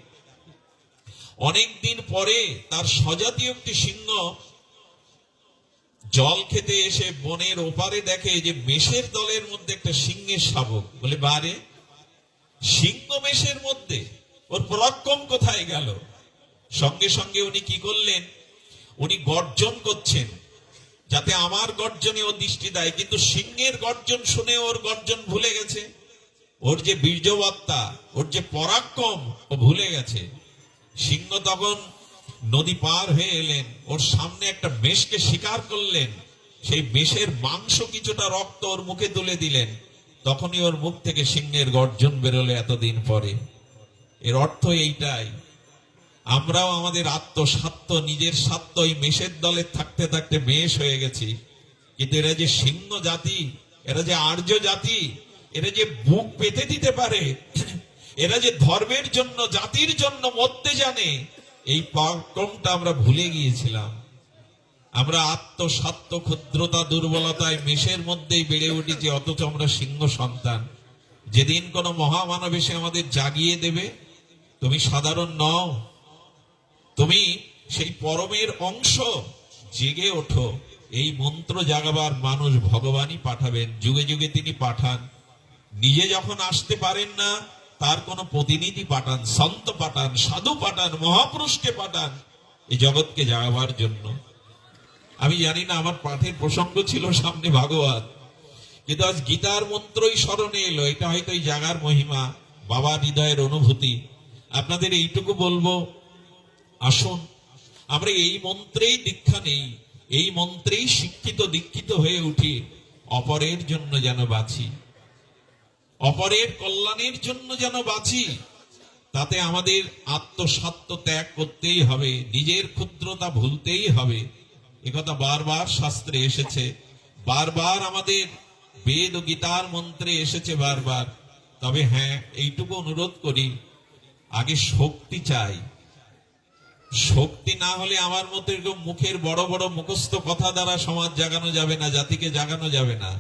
অনেকদিন পরে তার স্বজাতীয় একটি সিংহ জল খেতে এসে বনের ওপারে দেখে যে মেষের দলের মধ্যে একটা সিংহের শাবক। বলে, বারে, সিংহ মেষের মধ্যে, ওর পরাক্রম কোথায় গেল? সঙ্গে সঙ্গে উনি কি করলেন? উনি গর্জন করছেন যাতে আমার গর্জনে ও দৃষ্টি দেয়, কিন্তু সিংহের গর্জন শুনে ওর গর্জন ভুলে গেছে। ওর যে বীর্যবত্তা, ওর যে পরাক্রম, ও ভুলে গেছে। সিংহ তখন নদী পার হয়ে এলেন, ওর সামনে একটা মেষকে শিকার করলেন। সেই মেষের মাংস কিছুটা রক্ত ওর মুখে তুলে দিলেন। তখনই ওর মুখ থেকে সিংহের গর্জন বেরোলো এতদিন পরে। এর অর্থ এইটাই, আমরাও আমাদের আত্মস্বার্থ, নিজের স্বার্থ, এই মেষের দলে থাকতে থাকতে মেষ হয়ে গেছি। কিন্তু এরা যে সিংহ জাতি, এরা যে আর্য জাতি, এরা যে বুক পেতে দিতে পারে, এরা যে ধর্মের জন্য, জাতির জন্য মরতে জানে, এই পরাক্রমটা আমরা ভুলে গিয়েছিলাম। আমরা আত্মস্বার্থ, ক্ষুদ্রতা, দুর্বলতায় মেষের মধ্যেই বেড়ে উঠেছি, অথচ আমরা সিংহ সন্তান। যেদিন কোন মহামানব এসে আমাদের জাগিয়ে দেবে, তুমি সাধারণ নও, তুমি সেই পরমের অংশ, জেগে ওঠো। এই মন্ত্র জাগাবার মানুষ ভগবানই পাঠাবেন, যুগে যুগে তিনি পাঠান। নিজে যখন আসতে পারেন না, তার কোন প্রতিনিধি পাঠান, সন্ত পাঠান, সাধু পাঠান, মহাপুরুষকে পাঠান এই জগৎকে জাগাবার জন্য। আমি জানি না, আমার পাঠের প্রসঙ্গ ছিল সামনে ভাগবত, কিন্তু আজ গীতার মন্ত্রই স্মরণে এলো। এটা হয়তো এই জাগার মহিমা, বাবা হৃদয়ের অনুভূতি। আপনাদের এইটুকু বলবো, আসুন আমরা এই মন্ত্রেই দীক্ষা নেই, এই মন্ত্রেই শিক্ষিত দীক্ষিত হয়ে উঠি, অপরের জন্য যেন বাঁচি, অপরের কল্যাণের জন্য যেন বাঁচি। তাতে আমাদের আত্মস্বার্থ ত্যাগ করতেই হবে, নিজের ক্ষুদ্রতা ভুলতেই হবে। একথা বারবার শাস্ত্রে এসেছে, বারবার আমাদের বেদ ও গীতার মন্ত্রে এসেছে বারবার। তবে হ্যাঁ, এইটুকু অনুরোধ করি, আগে শক্তি চাই। শক্তি না হলে আমার মতো এরকম মুখের বড় বড় মুখস্থ কথা দ্বারা সমাজ জাগানো যাবে না, জাতিকে জাগানো যাবে না।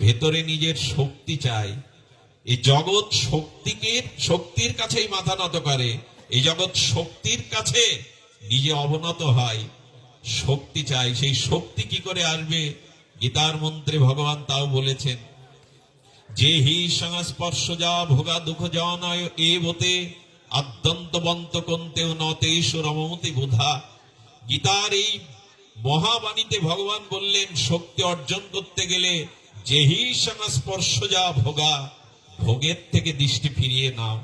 ভেতরে নিজের শক্তি চাই। এই জগৎ শক্তির কাছেই মাথা নত করে, এই জগৎ শক্তির কাছে নিজে অবনত হয়। শক্তি চাই। সেই শক্তি কি করে আসবে? গীতার মন্ত্রে ভগবান তাও বলেছেন, যে হি সংস্পর্শ যা ভোগা দুঃখ জনয় এবতে আদ্যন্তবন্ত কন্তেও নতেষু রমতি বোধা। গীতার এই মহাবাণীতে ভগবান বললেন, শক্তি অর্জন করতে গেলে যেহি সংস্পর্শ যা ভোগা, ভোগের থেকে দৃষ্টি ফিরিয়ে নাও।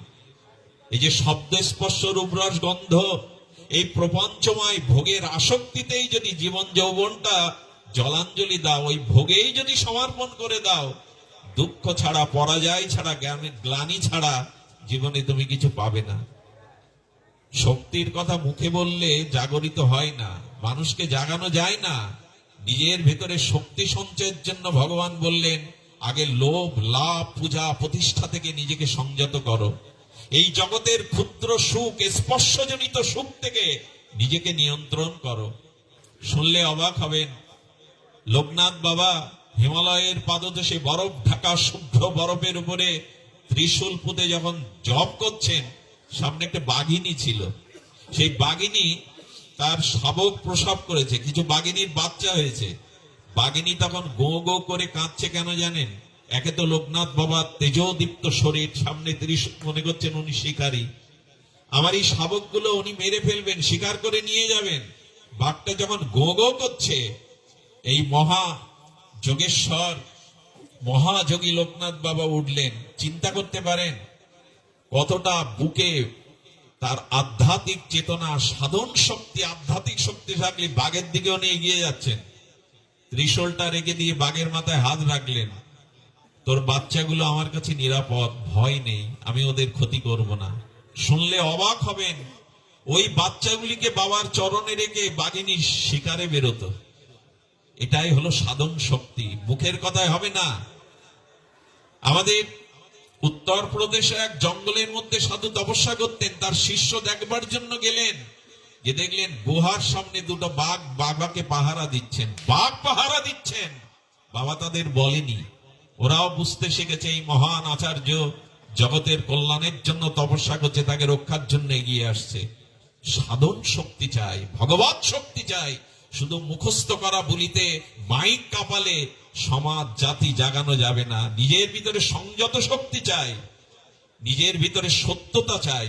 এই যে শব্দ স্পর্শ রূপরস গন্ধ, এই প্রপঞ্চময় ভোগের আসক্তিতেই যদি জীবন যৌবনটা জলাঞ্জলি দাও, ওই ভোগেই যদি সমর্পণ করে দাও, দুঃখ ছাড়া, পরাজয় ছাড়া, গ্লানি ছাড়া জীবনে তুমি কিছু পাবে না। শক্তির কথা মুখে বললে জাগরিত হয় না, মানুষকে জাগানো যায় না। নিজের ভেতরে শক্তি সঞ্চয়ের জন্য ভগবান বললেন, আগে লোভ, লাভ, পূজা, প্রতিষ্ঠা থেকে নিজেকে সংযত করো। এই জগতের ক্ষুদ্র সুখ, স্পর্শজনিত সুখ থেকে নিজেকে নিয়ন্ত্রণ করো। শুনলে অবাক হবেন, লোকনাথ বাবা হিমালয়ের পাদদেশে বরফ ঢাকা শুভ্র বরফের উপরে ত্রিশূল পুঁতে যখন জপ করছেন, সামনে একটা বাঘিনী ছিল। সেই বাঘিনী তার শাবক প্রসব করেছে, কিছু বাঘিনীর বাচ্চা হয়েছে। বাঘিনী তখন গো গো করে কাঁদছে, কেন জানেন? একে তো লোকনাথ বাবা তেজদীপ্ত শরীর, সামনে ত্রিশূল, মনে করছেন উনি শিকারী, আমার এই শাবকগুলো উনি মেরে ফেলবেন, শিকার করে নিয়ে যাবেন। বাঘটা যখন গো গো করছে, এই মহা যোগেশ্বর মহাযোগী লোকনাথ বাবা উঠলেন। চিন্তা করতে পারেন কতটা বুকে তার আধ্যাত্মিক চেতনা, সাধন শক্তি, আধ্যাত্মিক শক্তি থাকলে বাঘের দিকে উনি এগিয়ে যাচ্ছেন। ত্রিশূলটা রেখে দিয়ে বাঘের মাথায় হাত রাখলেন, তোর বাচ্চাগুলো আমার কাছে নিরাপদ, ভয় নেই, আমি ওদের ক্ষতি করব না। শুনলে অবাক হবেন, ওই বাচ্চাগুলিকে বাবার চরণে রেখে বাঘিনী শিকারে বেরোতো। এটাই হলো সাধন শক্তি, মুখের কথায় হবে না। আমাদের উত্তরপ্রদেশে এক জঙ্গলের মধ্যে সাধু তপস্যা করতেন, তার শিষ্য দেখবার জন্য গেলেন, যে দেখলেন গুহার সামনে দুটো বাঘ বাবাকে পাহারা দিচ্ছেন, বাঘ পাহারা দিচ্ছেন। বাবা তাদের বলেনি, ওরাও বুঝতে শিখেছে এই মহান আচার্য জগতের কল্যাণের জন্য তপস্যা করছে, তাকে রক্ষার জন্য এগিয়ে আসছে। সাধন শক্তি চাই, ভগবত শক্তি চাই। শুধু মুখস্থ করা বলিতে, মাইক কাপালে সমাজ জাতি জাগানো যাবে না। নিজের ভিতরে সংযত শক্তি চাই, নিজের ভিতরে সত্যতা চাই।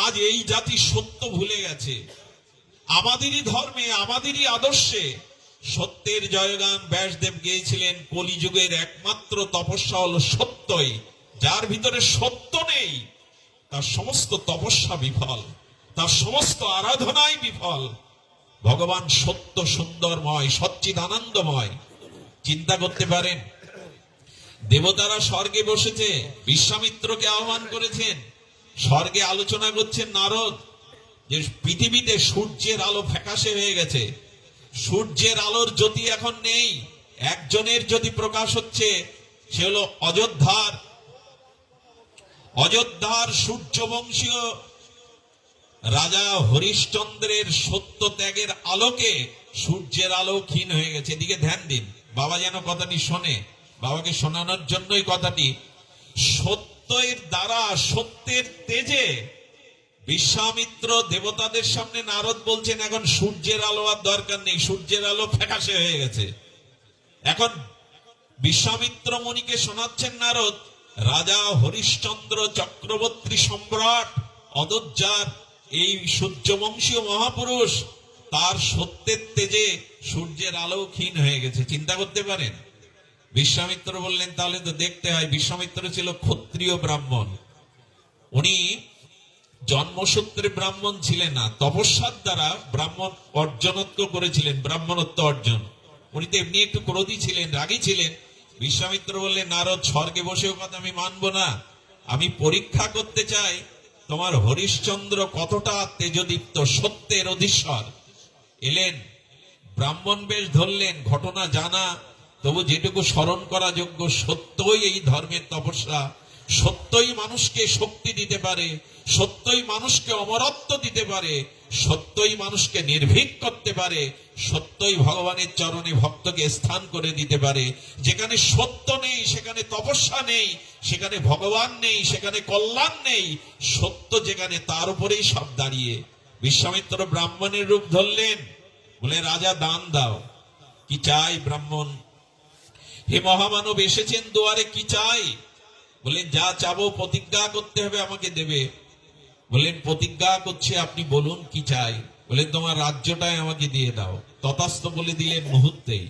আজ এই জাতি সত্য ভুলে গেছে। আমাদেরই ধর্মে, আমাদেরই আদর্শে সত্যের জয়গান ব্যাসদেব গেয়েছিলেন, কলিযুগের একমাত্র তপস্যা হলো সত্যই। যার ভিতরে সত্য নেই, তার সমস্ত তপস্যা বিফল, তার সমস্ত আরাধনাই বিফল। ভগবান সত্য, সুন্দরময়, সচ্চিদানন্দময়। চিন্তা করতে পারেন, দেবতারা স্বর্গে বসেছে, বিশ্বামিত্রকে আহ্বান করেছেন, স্বর্গে আলোচনা করছেন নারদ, যে পৃথিবীতে সূর্যের আলো ফ্যাকাশে হয়ে গেছে, সূর্যের আলোর জ্যোতি এখন নেই, একজনের জ্যোতি প্রকাশ হচ্ছে, সে হলো অযোধ্যার সূর্যবংশীয় রাজা হরিশ্চন্দ্রের সত্য ত্যাগের আলোকে সূর্যের আলো ক্ষীণ হয়ে গেছে। এদিকে ধ্যান দিন, বাবা যেন কথাটি শোনে, বাবাকে শোনানোর জন্যই কথাটি। সত্যের দ্বারা, সত্যের তেজে বিশ্বামিত্র দেবতাদের সামনে নারদ বলছেন, এখন সূর্যের আলো আর দরকার নেই, সূর্যের আলো ফ্যাকাশে হয়ে গেছে। এখন বিশ্বামিত্র মুনিকে শোনাচ্ছেন নারদ, রাজা হরিশ্চন্দ্র চক্রবর্তী সম্রাট অযোধ্যার এই সূর্যবংশীয় মহাপুরুষ, তার সত্যের তেজে সূর্যের আলো ক্ষীণ হয়ে গেছে। চিন্তা করতে পারেন? বিশ্বামিত্র বললেন তাহলে তো দেখতে হয়। বিশ্বামিত্র ছিল ক্ষত্রিয় ব্রাহ্মণ, উনি জন্মসূত্রে ব্রাহ্মণ ছিলেন না, তপস্যার দ্বারা ব্রাহ্মণ অর্জনত্ব করেছিলেন, ব্রাহ্মণত্ব অর্জন। উনি তো এমনি একটু ক্রোধী ছিলেন, রাগী ছিলেন। বিশ্বামিত্র বললেন, নারদ, স্বর্গে বসেও কথা আমি মানবো না, আমি পরীক্ষা করতে চাই তোমার হরিশ্চন্দ্র কতটা তেজদীপ্ত, সত্যের অধীশ্বর। এলেন, ব্রাহ্মণ বেশ ধরলেন, ঘটনা জানা, তবু যেটুকু স্মরণ করা যোগ্য, সত্যই এই ধর্মের তপস্যা, সত্যই মানুষকে শক্তি দিতে পারে, সত্যই মানুষকে অমরত্ব দিতে পারে, সত্যই মানুষকে নির্ভীক করতে পারে, সত্যই ভগবানের চরণে ভক্তকে স্থান করে দিতে পারে। যেখানে সত্য নেই সেখানে তপস্যা নেই, সেখানে ভগবান নেই, সেখানে কল্যাণ নেই। সত্য যেখানে, তার উপরেই সব দাঁড়িয়ে। বিশ্বামিত্র ব্রাহ্মণের রূপ ধরলেন, বলে রাজা দান দাও। কি চাই? ব্রাহ্মণ, হে মহামানব এসেছেন দুয়ারে, কি চাই? বললেন, যা চাবো প্রতিজ্ঞা করতে হবে, আমাকে দেবে। বললেন, প্রতিজ্ঞা করছে, আপনি বলুন কি চাই। বললেন, তোমার রাজ্যটাই আমাকে দিয়ে দাও। তথাস্তু বলে দিলেন মুহূর্তেই।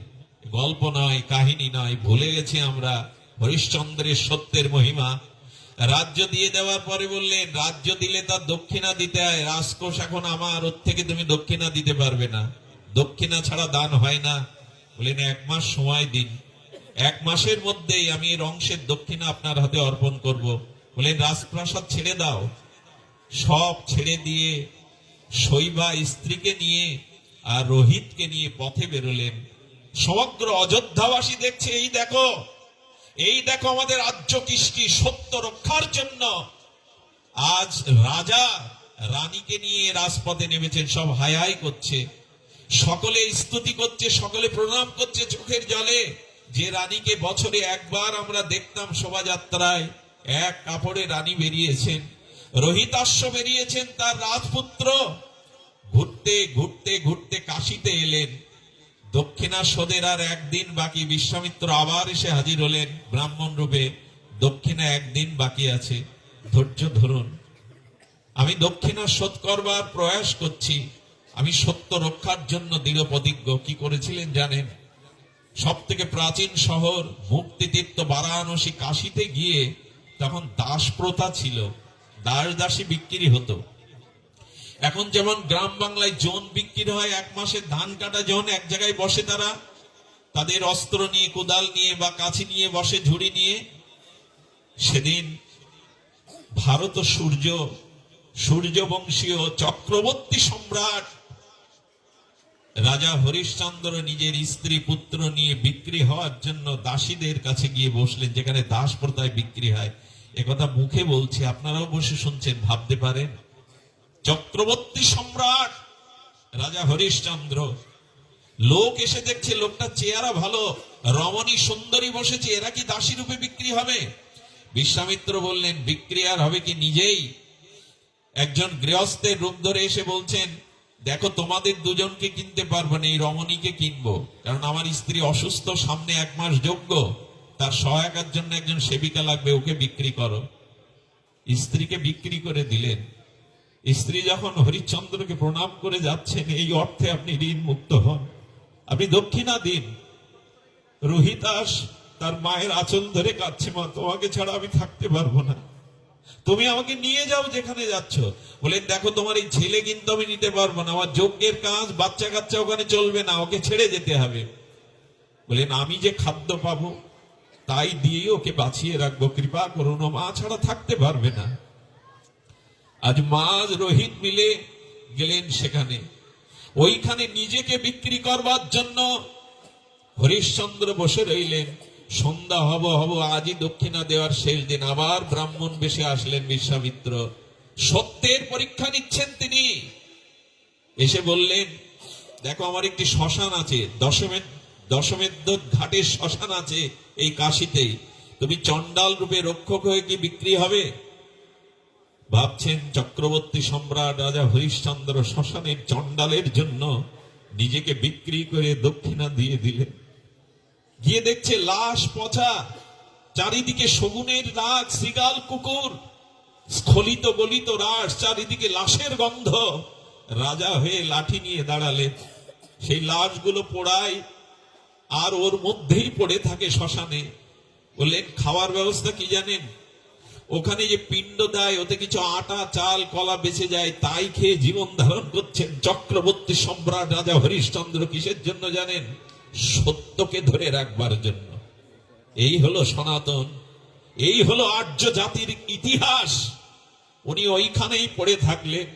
গল্প নয়, কাহিনী নয়, ভুলে গেছি আমরা হরিশ্চন্দ্রের সত্যের মহিমা। রাজ্য দিয়ে দেওয়ার পরে বললেন, রাজ্য দিলে তার দক্ষিণা দিতে হয়, রাজকোষ এখন আমার, ওর থেকে তুমি দক্ষিণা দিতে পারবে না, দক্ষিণা ছাড়া দান হয় না। বললেন, 1 মাস সময় দিন, 1 মাসের মধ্যেই আমি এর অংশের দক্ষিণা আপনার হাতে অর্পণ করব। বললেন, রাজপ্রাসাদ ছেড়ে দাও। সব ছেড়ে দিয়ে শৈবা স্ত্রীকে নিয়ে আর রোহিতকে নিয়ে পথে বেরোলেন। সমগ্র অযোধ্যাবাসী দেখছে, এই দেখো, এই দেখো আমাদের রাজ্য কৃষ্টি সত্য রক্ষার জন্য আজ রাজা রানীকে নিয়ে রাজপথে নেমেছেন। সব হাই হাই করছে, সকলে স্তুতি করছে, সকলে প্রণাম করছে চোখের জলে। যে রানীকে বছরে একবার আমরা দেখতাম শোভাযাত্রায়, এক কাপড়ে রানী বেরিয়েছেন, রোহিতাশ্ব বেরিয়েছেন, তার রাজপুত্র। ঘুরতে ঘুরতে ঘুরতে কাশিতে এলেন। দক্ষিণা শোধের আর 1 দিন বাকি। বিশ্বামিত্র আবার এসে হাজির হলেন ব্রাহ্মণ রূপে। দক্ষিণা 1 দিন বাকি আছে, ধৈর্য ধরুন, আমি দক্ষিণা শোধ করবার প্রয়াস করছি। আমি সত্য রক্ষার জন্য দৃঢ় প্রতিজ্ঞ। কি করেছিলেন জানেন? সব থেকে প্রাচীন শহর মুক্তিতীর্থ বারাণসী, কাশীতে গিয়ে তখন দাস প্রথা ছিল, দাস দাসী বিক্রি হতো। এখন যেমন গ্রাম বাংলায় জন বিক্রি হয়, 1 মাসের ধান কাটা জন, এক জায়গায় বসে তারা, তাদের অস্ত্র নিয়ে, কোদাল নিয়ে বা কাছি নিয়ে বসে, ঝুড়ি নিয়ে। সেদিন ভারত সূর্যবংশীয় চক্রবর্তী সম্রাট রাজা হরিশ্চন্দ্র নিজের স্ত্রী পুত্র নিয়ে বিক্রি হওয়ার জন্য দাসীদের কাছে গিয়ে বসলেন, যেখানে দাস প্রথায় বিক্রি হয়। একথা মুখে বলছি, আপনারাও বসে শুনছেন, ভাবতে পারেন। চক্রবর্তী সম্রাট রাজা হরিশ্চন্দ্র, লোক এসে দেখছে লোকটা চেহারা ভালো, রমণী সুন্দরী বসেছে, এরা কি দাসী রূপে বিক্রি হবে? বিশ্বামিত্র বললেন, বিক্রি আর হবে কি? নিজেই একজন গৃহস্থের রূপ ধরে এসে বলছেন, দেখো তোমাদের দুজনকে কিনতে পারবো না, এই রমণীকে কিনবো, কারণ আমার স্ত্রী অসুস্থ, সামনে 1 মাস যজ্ঞ, তার সহায়তার জন্য একজন সেবিকা লাগবে, ওকে বিক্রি করো। স্ত্রীকে বিক্রি করে দিলেন। স্ত্রী যখন হরিশ্চন্দ্রকে প্রণাম করে যাচ্ছেন, এই অর্থে আপনি ঋণ মুক্ত হন, আপনি দক্ষিণা দিন। রোহিতাস তার মায়ের আঁচল ধরে কাঁদছে, মা তোমাকে ছাড়া আমি থাকতে পারবো না, তুমি আমাকে নিয়ে যাও যেখানে যাচ্ছ। বলেন, দেখো তোমার এই ছেলে কিন্তু আমি নিতে পারবো না, আমার যজ্ঞের কাজ, বাচ্চা কাচ্চা ওখানে চলবে না, ওকে ছেড়ে যেতে হবে। বলেন, আমি যে খাদ্য পাবো তাই দিয়ে ওকে বাঁচিয়ে রাখবো, কৃপা করুন, মা ছাড়া থাকতে পারবে না। আজ মা রোহিত মিলে গেলেন সেখানে, ওইখানে নিজেকে বিক্রি করবার জন্য হরিশ্চন্দ্র বসে রইলেন। সন্ধ্যা হব আজই দক্ষিণা দেওয়ার শেষ দিন। আবার ব্রাহ্মণ বেশে আসলেন বিশ্বামিত্র, সত্যের পরীক্ষা নিচ্ছেন তিনি। এসে বললেন, দেখো আমার একটি শ্মশান আছে, দশমেধ ঘাটের শ্মশান আছে এই কাশীতেই, তুমি চণ্ডাল রূপে রক্ষক হয়ে কি বিক্রি হবে? ভাবছেন চক্রবর্তী সম্রাট রাজা হরিশ্চন্দ্র শ্মশানের চণ্ডালের জন্য নিজেকে বিক্রি করে দক্ষিণা দিয়ে দিলেন। গিয়ে দেখছে লাশ পচা, চারিদিকে শগুনের রাগ, শৃগাল, কুকুর, স্খলিত গলিত রাস, চারিদিকে লাশের গন্ধ। রাজা হয়ে লাঠি নিয়ে দাঁড়ালেন, সেই লাশগুলো পোড়ায় আর ওর মধ্যেই পড়ে থাকে শ্মশানে। বললেন খাওয়ার ব্যবস্থা কি জানেন? ওখানে যে পিণ্ড দেয় ওতে কিছু আটা, চাল, কলা বেঁচে যায়, তাই খেয়ে জীবন ধারণ করছেন চক্রবর্তী সম্রাট রাজা হরিশ্চন্দ্র। কিসের জন্য জানেন? সত্যকে ধরে রাখবার জন্য। এই হলো সনাতন, এই হলো আর্য জাতির ইতিহাস। উনি ওইখানেই পড়ে থাকলেন,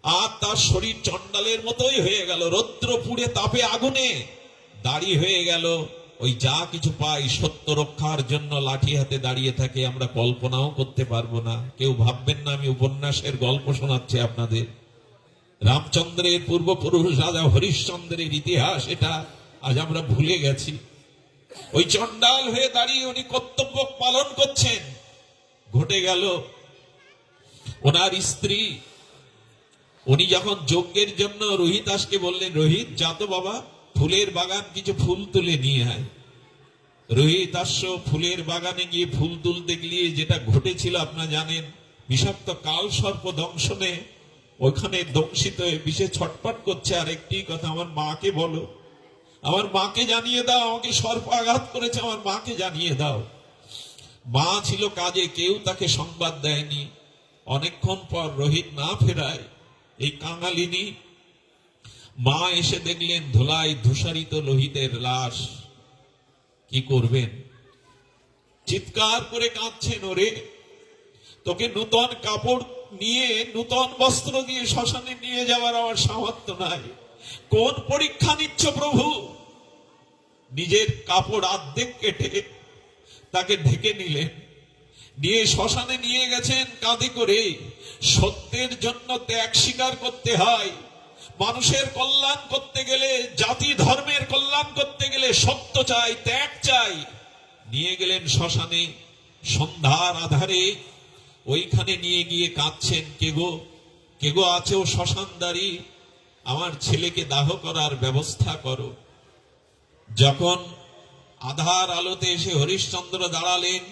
আর তার শরীর চণ্ডালের মতোই হয়ে গেল, রৌদ্র পুড়ে তাপে আগুনে দাড়ি হয়ে গেল। ওই যা কিছু পাই সত্য রক্ষার জন্য লাঠি হাতে দাঁড়িয়ে থাকে, আমরা কল্পনাও করতে পারবো না। কেউ ভাববেন না আমি উপন্যাসের গল্প শোনাচ্ছি আপনাদের। রামচন্দ্রের পূর্বপুরুষ রাজা হরিশ্চন্দ্রের ইতিহাস এটা, আজ আমরা ভুলে গেছি। ওই চণ্ডাল হয়ে দাঁড়িয়ে উনি কর্তব্য পালন করছেন। ঘটে গেল ওনার স্ত্রী, উনি যখন যজ্ঞের জন্য রোহিতাসকে বললেন, রোহিত যা তো বাবা, ফুলের বাগান কিছু ফুল তুলে নিয়ে আয়। রোহিতাস ফুলের বাগানে গিয়ে ফুল তুলতে গিয়ে যেটা ঘটেছিল আপনারা জানেন। বিষাক্ত কাল সর্প দংশনে ওখানে দংশিত হয়ে বিষে ছটপট করছে। আর একটি কথা, আমার মাকে বলো, আমার মাকে জানিয়ে দাও, আমাকে সর্প আঘাত করেছে, আমার মাকে জানিয়ে দাও। মা ছিল কাজে, কেউ তাকে সংবাদ দেয়নি। অনেকক্ষণ পর রোহিত না ফেরায় এই কাঙালিনী মা এসে দেখলেন ধুলায় ধূসারিত লোহিতের লাশ। কি করবেন? চিৎকার করে কাঁদছেন, ওরে তোকে নূতন কাপড় নিয়ে, নূতন বস্ত্র দিয়ে শ্মশানে নিয়ে যাওয়ার আমার সামর্থ্য নাই। কোন পরীক্ষা নিচ্ছ প্রভু? নিজের কাপড় আর্ধেক কেটে তাকে ঢেকে নিলেন, নিয়ে শ্মশানে নিয়ে গেছেন কাঁধে করে। সত্যের জন্য ত্যাগ স্বীকার করতে হয়। মানুষের কল্যাণ করতে গেলে, জাতি ধর্মের কল্যাণ করতে গেলে সত্য চাই, ত্যাগ চাই। নিয়ে গেলেন শ্মশানে, সন্ধ্যার আধারে ওইখানে নিয়ে গিয়ে কাঁদছেন। কে গো আছে ও শ্মশানদারি, আমার ছেলেকে দাহ করার ব্যবস্থা করো। যখন আধার আলোতে এসে হরিশ্চন্দ্র দাঁড়ালেন,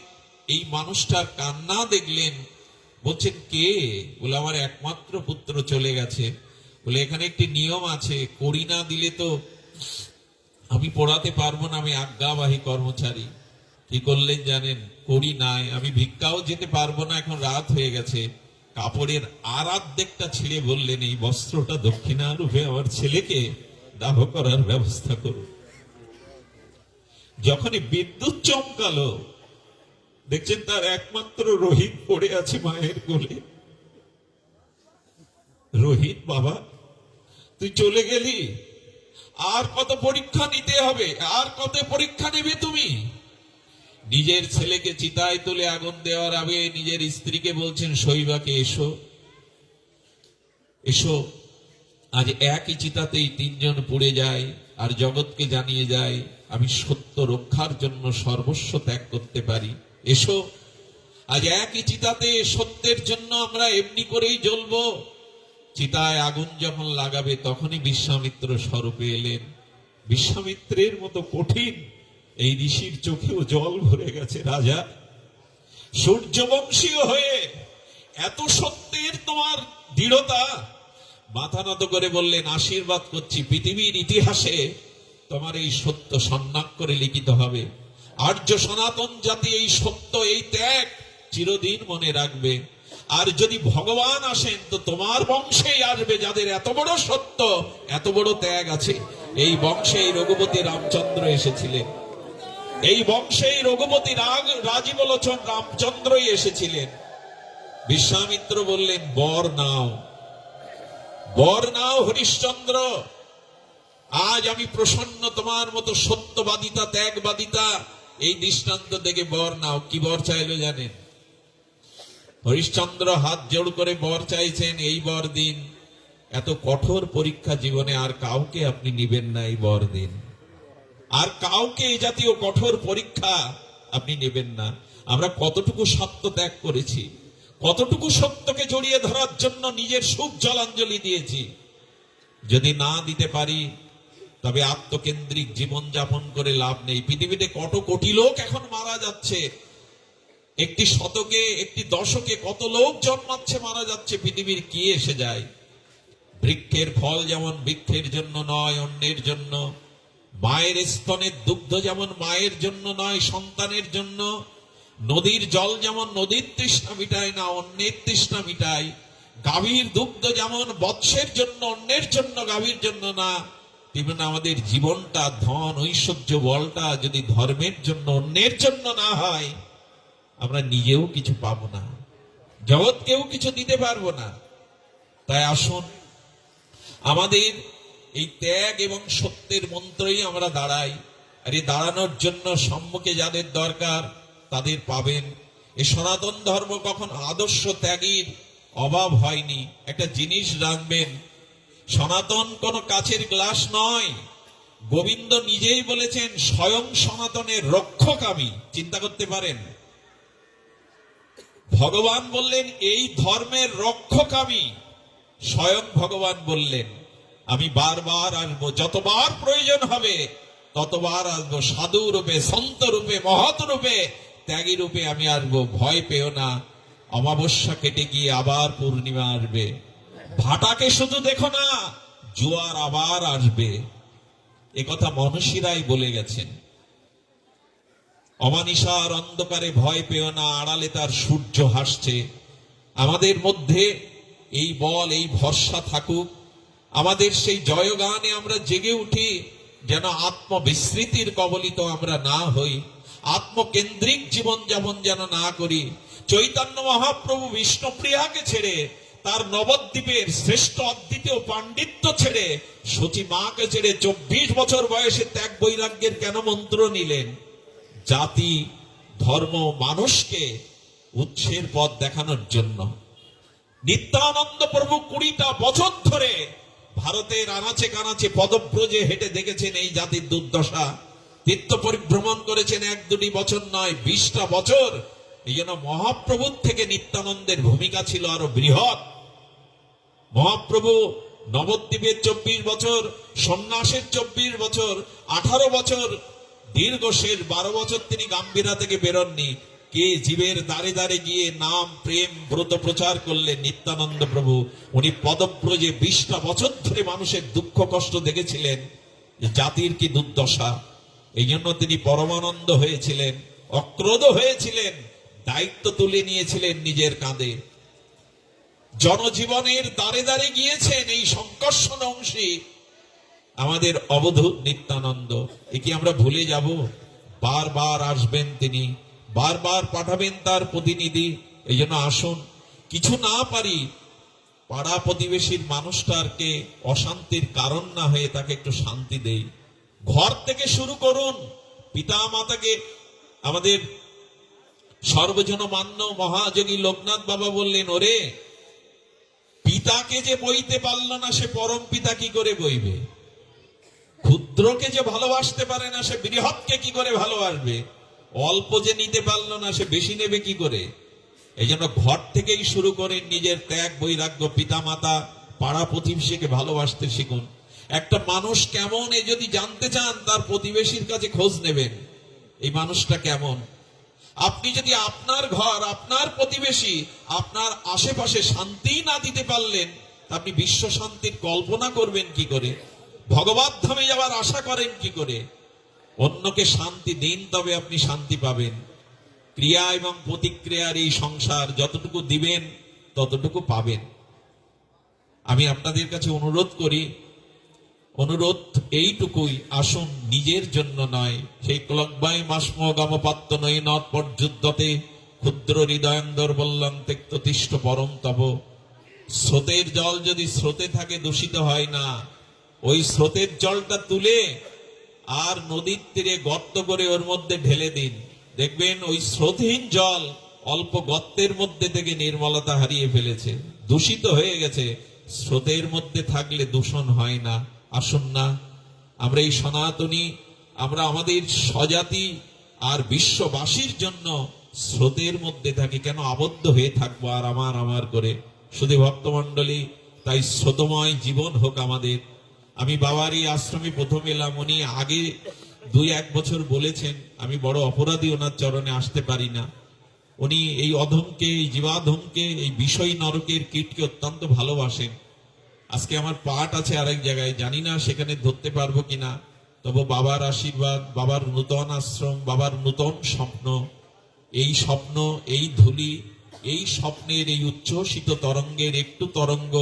এই মানুষটার কান্না দেখলেন। বলছেন কে? বলে আমার একমাত্র পুত্র চলে গেছে। বলে এখানে একটি নিয়ম আছে, কড়ি না দিলে তো আমি পড়াতে পারবো না, আমি আজ্ঞাবাহী কর্মচারী। কি করলেন জানেন? কড়ি নাই, আমি ভিক্ষাও যেতে পারবো না, এখন রাত হয়ে গেছে। কাপড়ের আর অর্ধেকটা ছিঁড়ে বললেন এই বস্ত্রটা দক্ষিণা রূপে আমার ছেলেকে দাহ করার ব্যবস্থা করুন। যখনই বিদ্যুৎ চমকালো, দেখছেন তার একমাত্র রোহিত পড়ে আছে মায়ের কোলে। রোহিত বাবা, তুই চলে গেলি, আর কত পরীক্ষা নিতে হবে, আর কত পরীক্ষা নেবে তুমি? নিজের ছেলেকে চিতায় তুলে আগুন দেওয়ার আগে নিজের স্ত্রীকে বলছেন শৈবাকে এসো এসো। আজ একই চিতাতেই তিনজন পুড়ে যায়, আর জগৎকে জানিয়ে যায় আমি সত্য রক্ষার জন্য সর্বস্ব ত্যাগ করতে পারি। এসো, আজ একই চিতাতে সত্যের জন্য আমরা এমনি করেই জ্বলবো। চিতায় আগুন যখন লাগাবে তখনই বিশ্বামিত্র স্বরূপে এলেন। বিশ্বামিত্রের মতো কঠিন এই ঋষির চোখেও জল ভরে গেছে। রাজা সূর্যবংশীয় হয়ে এত সত্যের তোমার দৃঢ়তা, মাথা নত করে বললেন আশীর্বাদ করছি, পৃথিবীর ইতিহাসে তোমার এই সত্য স্বর্ণাক্ষরে লিখিত হবে। আর্য সনাতন জাতি এই সত্য, এই ত্যাগ চিরদিন মনে রাখবে। আর যদি ভগবান আসেন তো তোমার বংশেই আসবে যাদের এত বড় সত্য, এত বড় ত্যাগ আছে। এই বংশে রঘুপতি রামচন্দ্র এসেছিলেন, এই বংশে রঘুপতি রাজীবলোচন রামচন্দ্রই এসেছিলেন। বিশ্বামিত্র বললেন বর নাও, বর নাও হরিশ্চন্দ্র, আজ আমি প্রসন্ন তোমার মতো সত্যবাদিতা, ত্যাগবাদিতা এই দৃষ্টান্ত দেখে বর নাও। কি বর চাইলো জানেন? হরিশ্চন্দ্র হাত জোড় করে বর চাইছেন, এই বর দিন, এত কঠোর পরীক্ষা জীবনে আর কাউকে আপনি নিবেন না, এই বর দিন। আর কাউকে এই জাতীয় কঠোর পরীক্ষা আপনি নেবেন না। আমরা কতটুকু সত্য ত্যাগ করেছি, কতটুকু সত্যকে জড়িয়ে ধরার জন্য নিজের সুখ জলাঞ্জলি দিয়েছি। যদি না দিতে পারি তবে আত্মকেন্দ্রিক জীবন যাপন করে লাভ নেই। পৃথিবীতে কত কোটি লোক এখন মারা যাচ্ছে, একটি শতকে একটি দশকে কত লোক জন্মাচ্ছে, মারা যাচ্ছে, পৃথিবীর কি এসে যায়? বৃক্ষের ফল যেমন বৃক্ষের জন্য নয়, অন্যের জন্য। মায়ের স্তনের দুগ্ধ যেমন মায়ের জন্য নয়, সন্তানের জন্য। নদীর জল যেমন নদীর তৃষ্ণা মিটায় না, অন্যের তৃষ্ণা মিটায়। গাভীর দুগ্ধ যেমন বৎসের জন্য, অন্যের জন্য, গাভীর জন্য না। তেমন আমাদের জীবনটা, ধন ঐশ্বর্য বলটা যদি ধর্মের জন্য, অন্যের জন্য না হয়, আমরা নিজেও কিছু পাবো না, জগৎকেও কিছু দিতে পারবো না। তাই আসুন আমাদের এই ত্যাগ এবং সত্যের মন্ত্রই আমরা দাঁড়াই। আর এই দাঁড়ানোর জন্য সম্মুখে যাদের দরকার তাদের পাবেন। এই সনাতন ধর্ম কখন আদর্শ ত্যাগীর অভাব হয়নি। একটা জিনিস রাখবেন, সনাতন কোনো কাচের গ্লাস নয়। গোবিন্দ নিজেই বলেছেন স্বয়ং সনাতনের রক্ষক আমি। চিন্তা করতে পারেন, ভগবান বললেন এই ধর্মের রক্ষক আমি। স্বয়ং ভগবান বললেন আমি বারবার আসবো, যতবার প্রয়োজন হবে ততবার আসবো, সাধু রূপে, সন্ত রূপে, মহৎ রূপে, ত্যাগী রূপে আমি আসবো। ভয় পেও না, অমাবস্যা কেটে গিয়ে আবার পূর্ণিমা আসবে। ভাটাকে শুধু দেখো না, জোয়ার আবার আসবে। একথা মনীষীরাই বলে গেছেন। অমানিসার অন্ধকারে ভয় পেও না, আড়ালে তার সূর্য হাসছে। আমাদের মধ্যে এই বল, এই ভরসা থাকুক। আমাদের সেই জয়গানে আমরা জেগে উঠি, যেন আত্মবিস্মৃতির কবলিত আমরা না হই, আত্মকেন্দ্রিক জীবন যাপন যেন না করি। চৈতন্য মহাপ্রভু বিষ্ণুপ্রিয়াকে ছেড়ে, তার নবদ্বীপের শ্রেষ্ঠ অদ্বিতীয় পাণ্ডিত্য ছেড়ে, সতী মাকে ছেড়ে 24 বছর বয়সে ত্যাগ বৈরাগ্যের কেন মন্ত্র নিলেন? জাতি, ধর্ম, মানুষকে উৎসের পথ দেখানোর জন্য। নিত্যানন্দ প্রভু 20টা বছর ধরে ভারতের আনাচে কানাচে পদব্রজে হেঁটে দেখেছেন এই জাতির দুর্দশা। তীর্থ পরিভ্রমণ করেছেন 1-2 বছর নয়, 20টা বছর। এই জন্য মহাপ্রভুর থেকে নিত্যানন্দের ভূমিকা ছিল আরো বৃহৎ। মহাপ্রভু নবদ্বীপের 24 বছর, সন্ন্যাসের 24 বছর, 18 বছর দীর্ঘ, শেষ 12 বছর তিনি গাম্ভীরা থেকে বেরোননি। কে জীবের দ্বারে দ্বারে গিয়ে নাম, প্রেম, ব্রত প্রচার করলেন? নিত্যানন্দ প্রভু। উনি পদব্রজে 20টা বছর ধরে মানুষের দুঃখ কষ্ট দেখেছিলেন, জাতির কি দুর্দশা। এই জন্য তিনি পরমানন্দ হয়েছিলেন, অক্রোধ হয়েছিলেন, দায়িত্ব তুলে নিয়েছিলেন নিজের কাঁধে। জনজীবনের দ্বারে দ্বারে গিয়েছেন এই সংকর্ষণ অংশী আমাদের অবধূত নিত্যানন্দ। এ কি আমরা ভুলে যাব? বারবার আসবেন তিনি, বারবার পাঠাবেন তার প্রতিনিধি। এই জন্য আসুন, কিছু না পারি, পাড়া প্রতিবেশীর মানুষটাকে অশান্তির কারণ না হয়ে তাকে একটু শান্তি দেই। ঘর থেকে শুরু করুন। পিতা মাতাকে, আমাদের সর্বজন মান্য মহাযোগী লোকনাথ বাবা বললেন, ওরে পিতাকে যে বইতে পারল না, সে পরম পিতা কি করে বইবে? ক্ষুদ্রকে যে ভালোবাসতে পারে না, সে বৃহৎকে কি করে ভালোবাসবে? অল্প যে নিতে পারলো না, সে বেশি নেবে কি করে? এই জন্য ঘর থেকেই শুরু করেন নিজের ত্যাগ বৈরাগ্য, পিতা মাতা, পাড়া প্রতিবেশীকে ভালোবাসতে শিখুন। একটা মানুষ কেমন এ যদি জানতে চান, তার প্রতিবেশীর কাছে খোঁজ নেবেন, এই মানুষটা কেমন। আপনি যদি আপনার ঘর, আপনার প্রতিবেশী, আপনার আশেপাশে শান্তি না দিতে পারলেন, আপনি বিশ্ব শান্তির কল্পনা করবেন কি করে? ভগবত ধামে যাওয়ার আশা করেন কি করে? অন্যকে শান্তি দিন, তবে আপনি শান্তি পাবেন। ক্রিয়া এবং প্রতিক্রিয়ার এই সংসার, যতটুকু দিবেন ততটুকু পাবেন। আমি আপনাদের কাছে অনুরোধ করি, অনুরোধ এইটুকুই, আসুন নিজের জন্য নয়, সেই ক্লগ্বাই মাস্ম গমপাত্য নয় নৎ পর্যুদ্ধতে ক্ষুদ্র হৃদয়ন্দর বললাম তেক্ততিষ্ঠ পরম তব। স্রোতের জল যদি স্রোতে থাকে, দূষিত হয় না। ওই স্রোতের জলটা তুলে আর নদীর তীরে গর্ত করে ওর মধ্যে ঢেলে দিন, দেখবেন ওই স্রোতহীন জল অল্প গর্তের মধ্যে থেকে নির্মলতা হারিয়ে ফেলেছে, দূষিত হয়ে গেছে। স্রোতের মধ্যে থাকলে দূষণ হয় না। আসুন না, আমরা এই সনাতনী, আমরা আমাদের স্বজাতি আর বিশ্ববাসীর জন্য স্রোতের মধ্যে থাকি, কেন আবদ্ধ হয়ে থাকবো আর আমার আমার করে? শুধু ভক্তমণ্ডলী, তাই স্রোতময় জীবন হোক আমাদের। আমি বাবার এই আশ্রমে প্রথম এলাম, উনি আগে 2-1 বছর বলেছেন, আমি বড় অপরাধী, ওনার চরণে আসতে পারি না। উনি এই অধমকে, এই জীবাধমকে, এই বিষয় নরকের কীটকে অত্যন্ত ভালোবাসেন। আজকে আমার পাঠ আছে আরেক জায়গায়, জানি না সেখানে ধরতে পারবো কিনা, তবে বাবার আশীর্বাদ, বাবার নূতন আশ্রম, বাবার নূতন স্বপ্ন, এই স্বপ্ন, এই ধুলি, এই স্বপ্নের এই উচ্ছ্বসিত তরঙ্গের একটু তরঙ্গ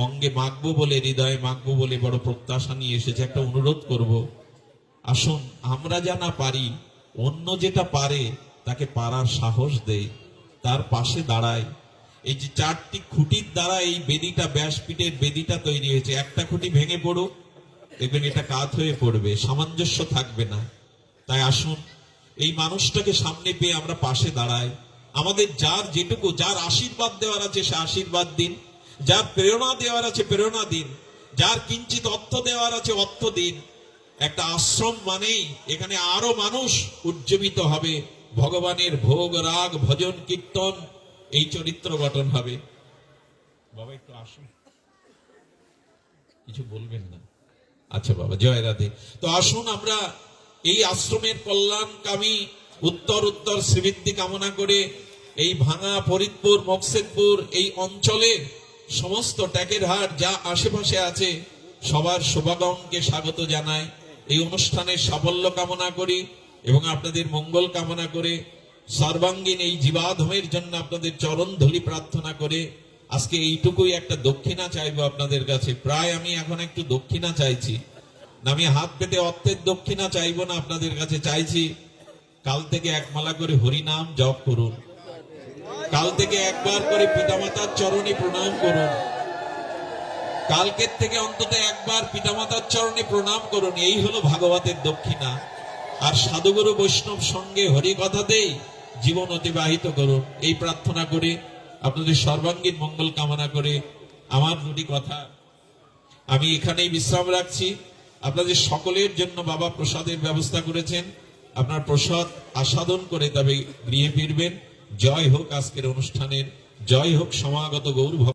অঙ্গে মাখবো বলে, হৃদয়ে মাখবো বলে বড় প্রত্যাশা নিয়ে এসেছে। একটা অনুরোধ করব, আসুন আমরা যা না পারি, অন্য যেটা পারে তাকে পারার সাহস দেই, তার পাশে দাঁড়ায়। এই যে 4টি খুঁটির দ্বারা এই বেদিটা, ব্যাসপীঠের বেদিটা তৈরি হয়েছে, একটা খুঁটি ভেঙে পড়ুক, দেখবেন এটা কাত হয়ে পড়বে, সামঞ্জস্য থাকবে না। তাই আসুন এই মানুষটাকে সামনে পেয়ে আমরা পাশে দাঁড়াই। আমাদের যার যেটুকু, যার আশীর্বাদ দেওয়ার আছে সে আশীর্বাদ দিন, যার প্রেরণা দেওয়ার আছে প্রেরণা দিন, যার কিঞ্চিত অর্থ দেওয়ার আছে অর্থ দিন। একটা আশ্রম মানেই এখানে আরো মানুষ উজ্জীবিত হবে, ভগবানের ভোগ রাগ ভজন কীর্তন এই চরিত্র গঠন হবে। বাবা একটু আসুন, কিছু বলবেন না? আচ্ছা বাবা, জয় রাধে। তো আসুন আমরা এই আশ্রমের কল্যাণকামী উত্তর উত্তর শ্রীবৃদ্ধি কামনা করে এই ভাঙা, ফরিদপুর, মকসেদপুর এই অঞ্চলের সমস্ত ট্যাকেরহাট যা আশেপাশে আছে সবার শুভাগমকে স্বাগত জানাই। এই অনুষ্ঠানের সাফল্য কামনা করি এবং আপনাদের মঙ্গল কামনা করে সর্বাঙ্গীন এই জীবাধমের জন্য আপনাদের চরণ ধুলি প্রার্থনা করে আজকে এইটুকুই একটা দক্ষিণা চাইবো আপনাদের কাছে। প্রায় আমি এখন একটু দক্ষিণা চাইছি না, আমি হাত পেতে অর্থের দক্ষিণা চাইবো না, আপনাদের কাছে চাইছি কাল থেকে 1 মালা করে হরিনাম জপ করুন, কাল থেকে 1 বার করে পিতামাতার চরণে প্রণাম করুন, কালকের থেকে অন্তত 1 বার পিতামাতার চরণে প্রণাম করুন। এই হলো ভাগবতের দক্ষিণা। আর সাধুগুরু বৈষ্ণব সঙ্গে হরি কথাতেই জীবন অতিবাহিত করুন। এই প্রার্থনা করে আপনাদের সর্বাঙ্গীন মঙ্গল কামনা করে আমার 2টি কথা আমি এখানেই বিশ্রাম রাখছি। আপনাদের সকলের জন্য বাবা প্রসাদের ব্যবস্থা করেছেন, আপনার প্রসাদ আস্বাদন করে তবে গৃহে ফিরবেন। জয় হোক আজকের অনুষ্ঠানের, জয় হোক সমাগত গৌর ভক্ত।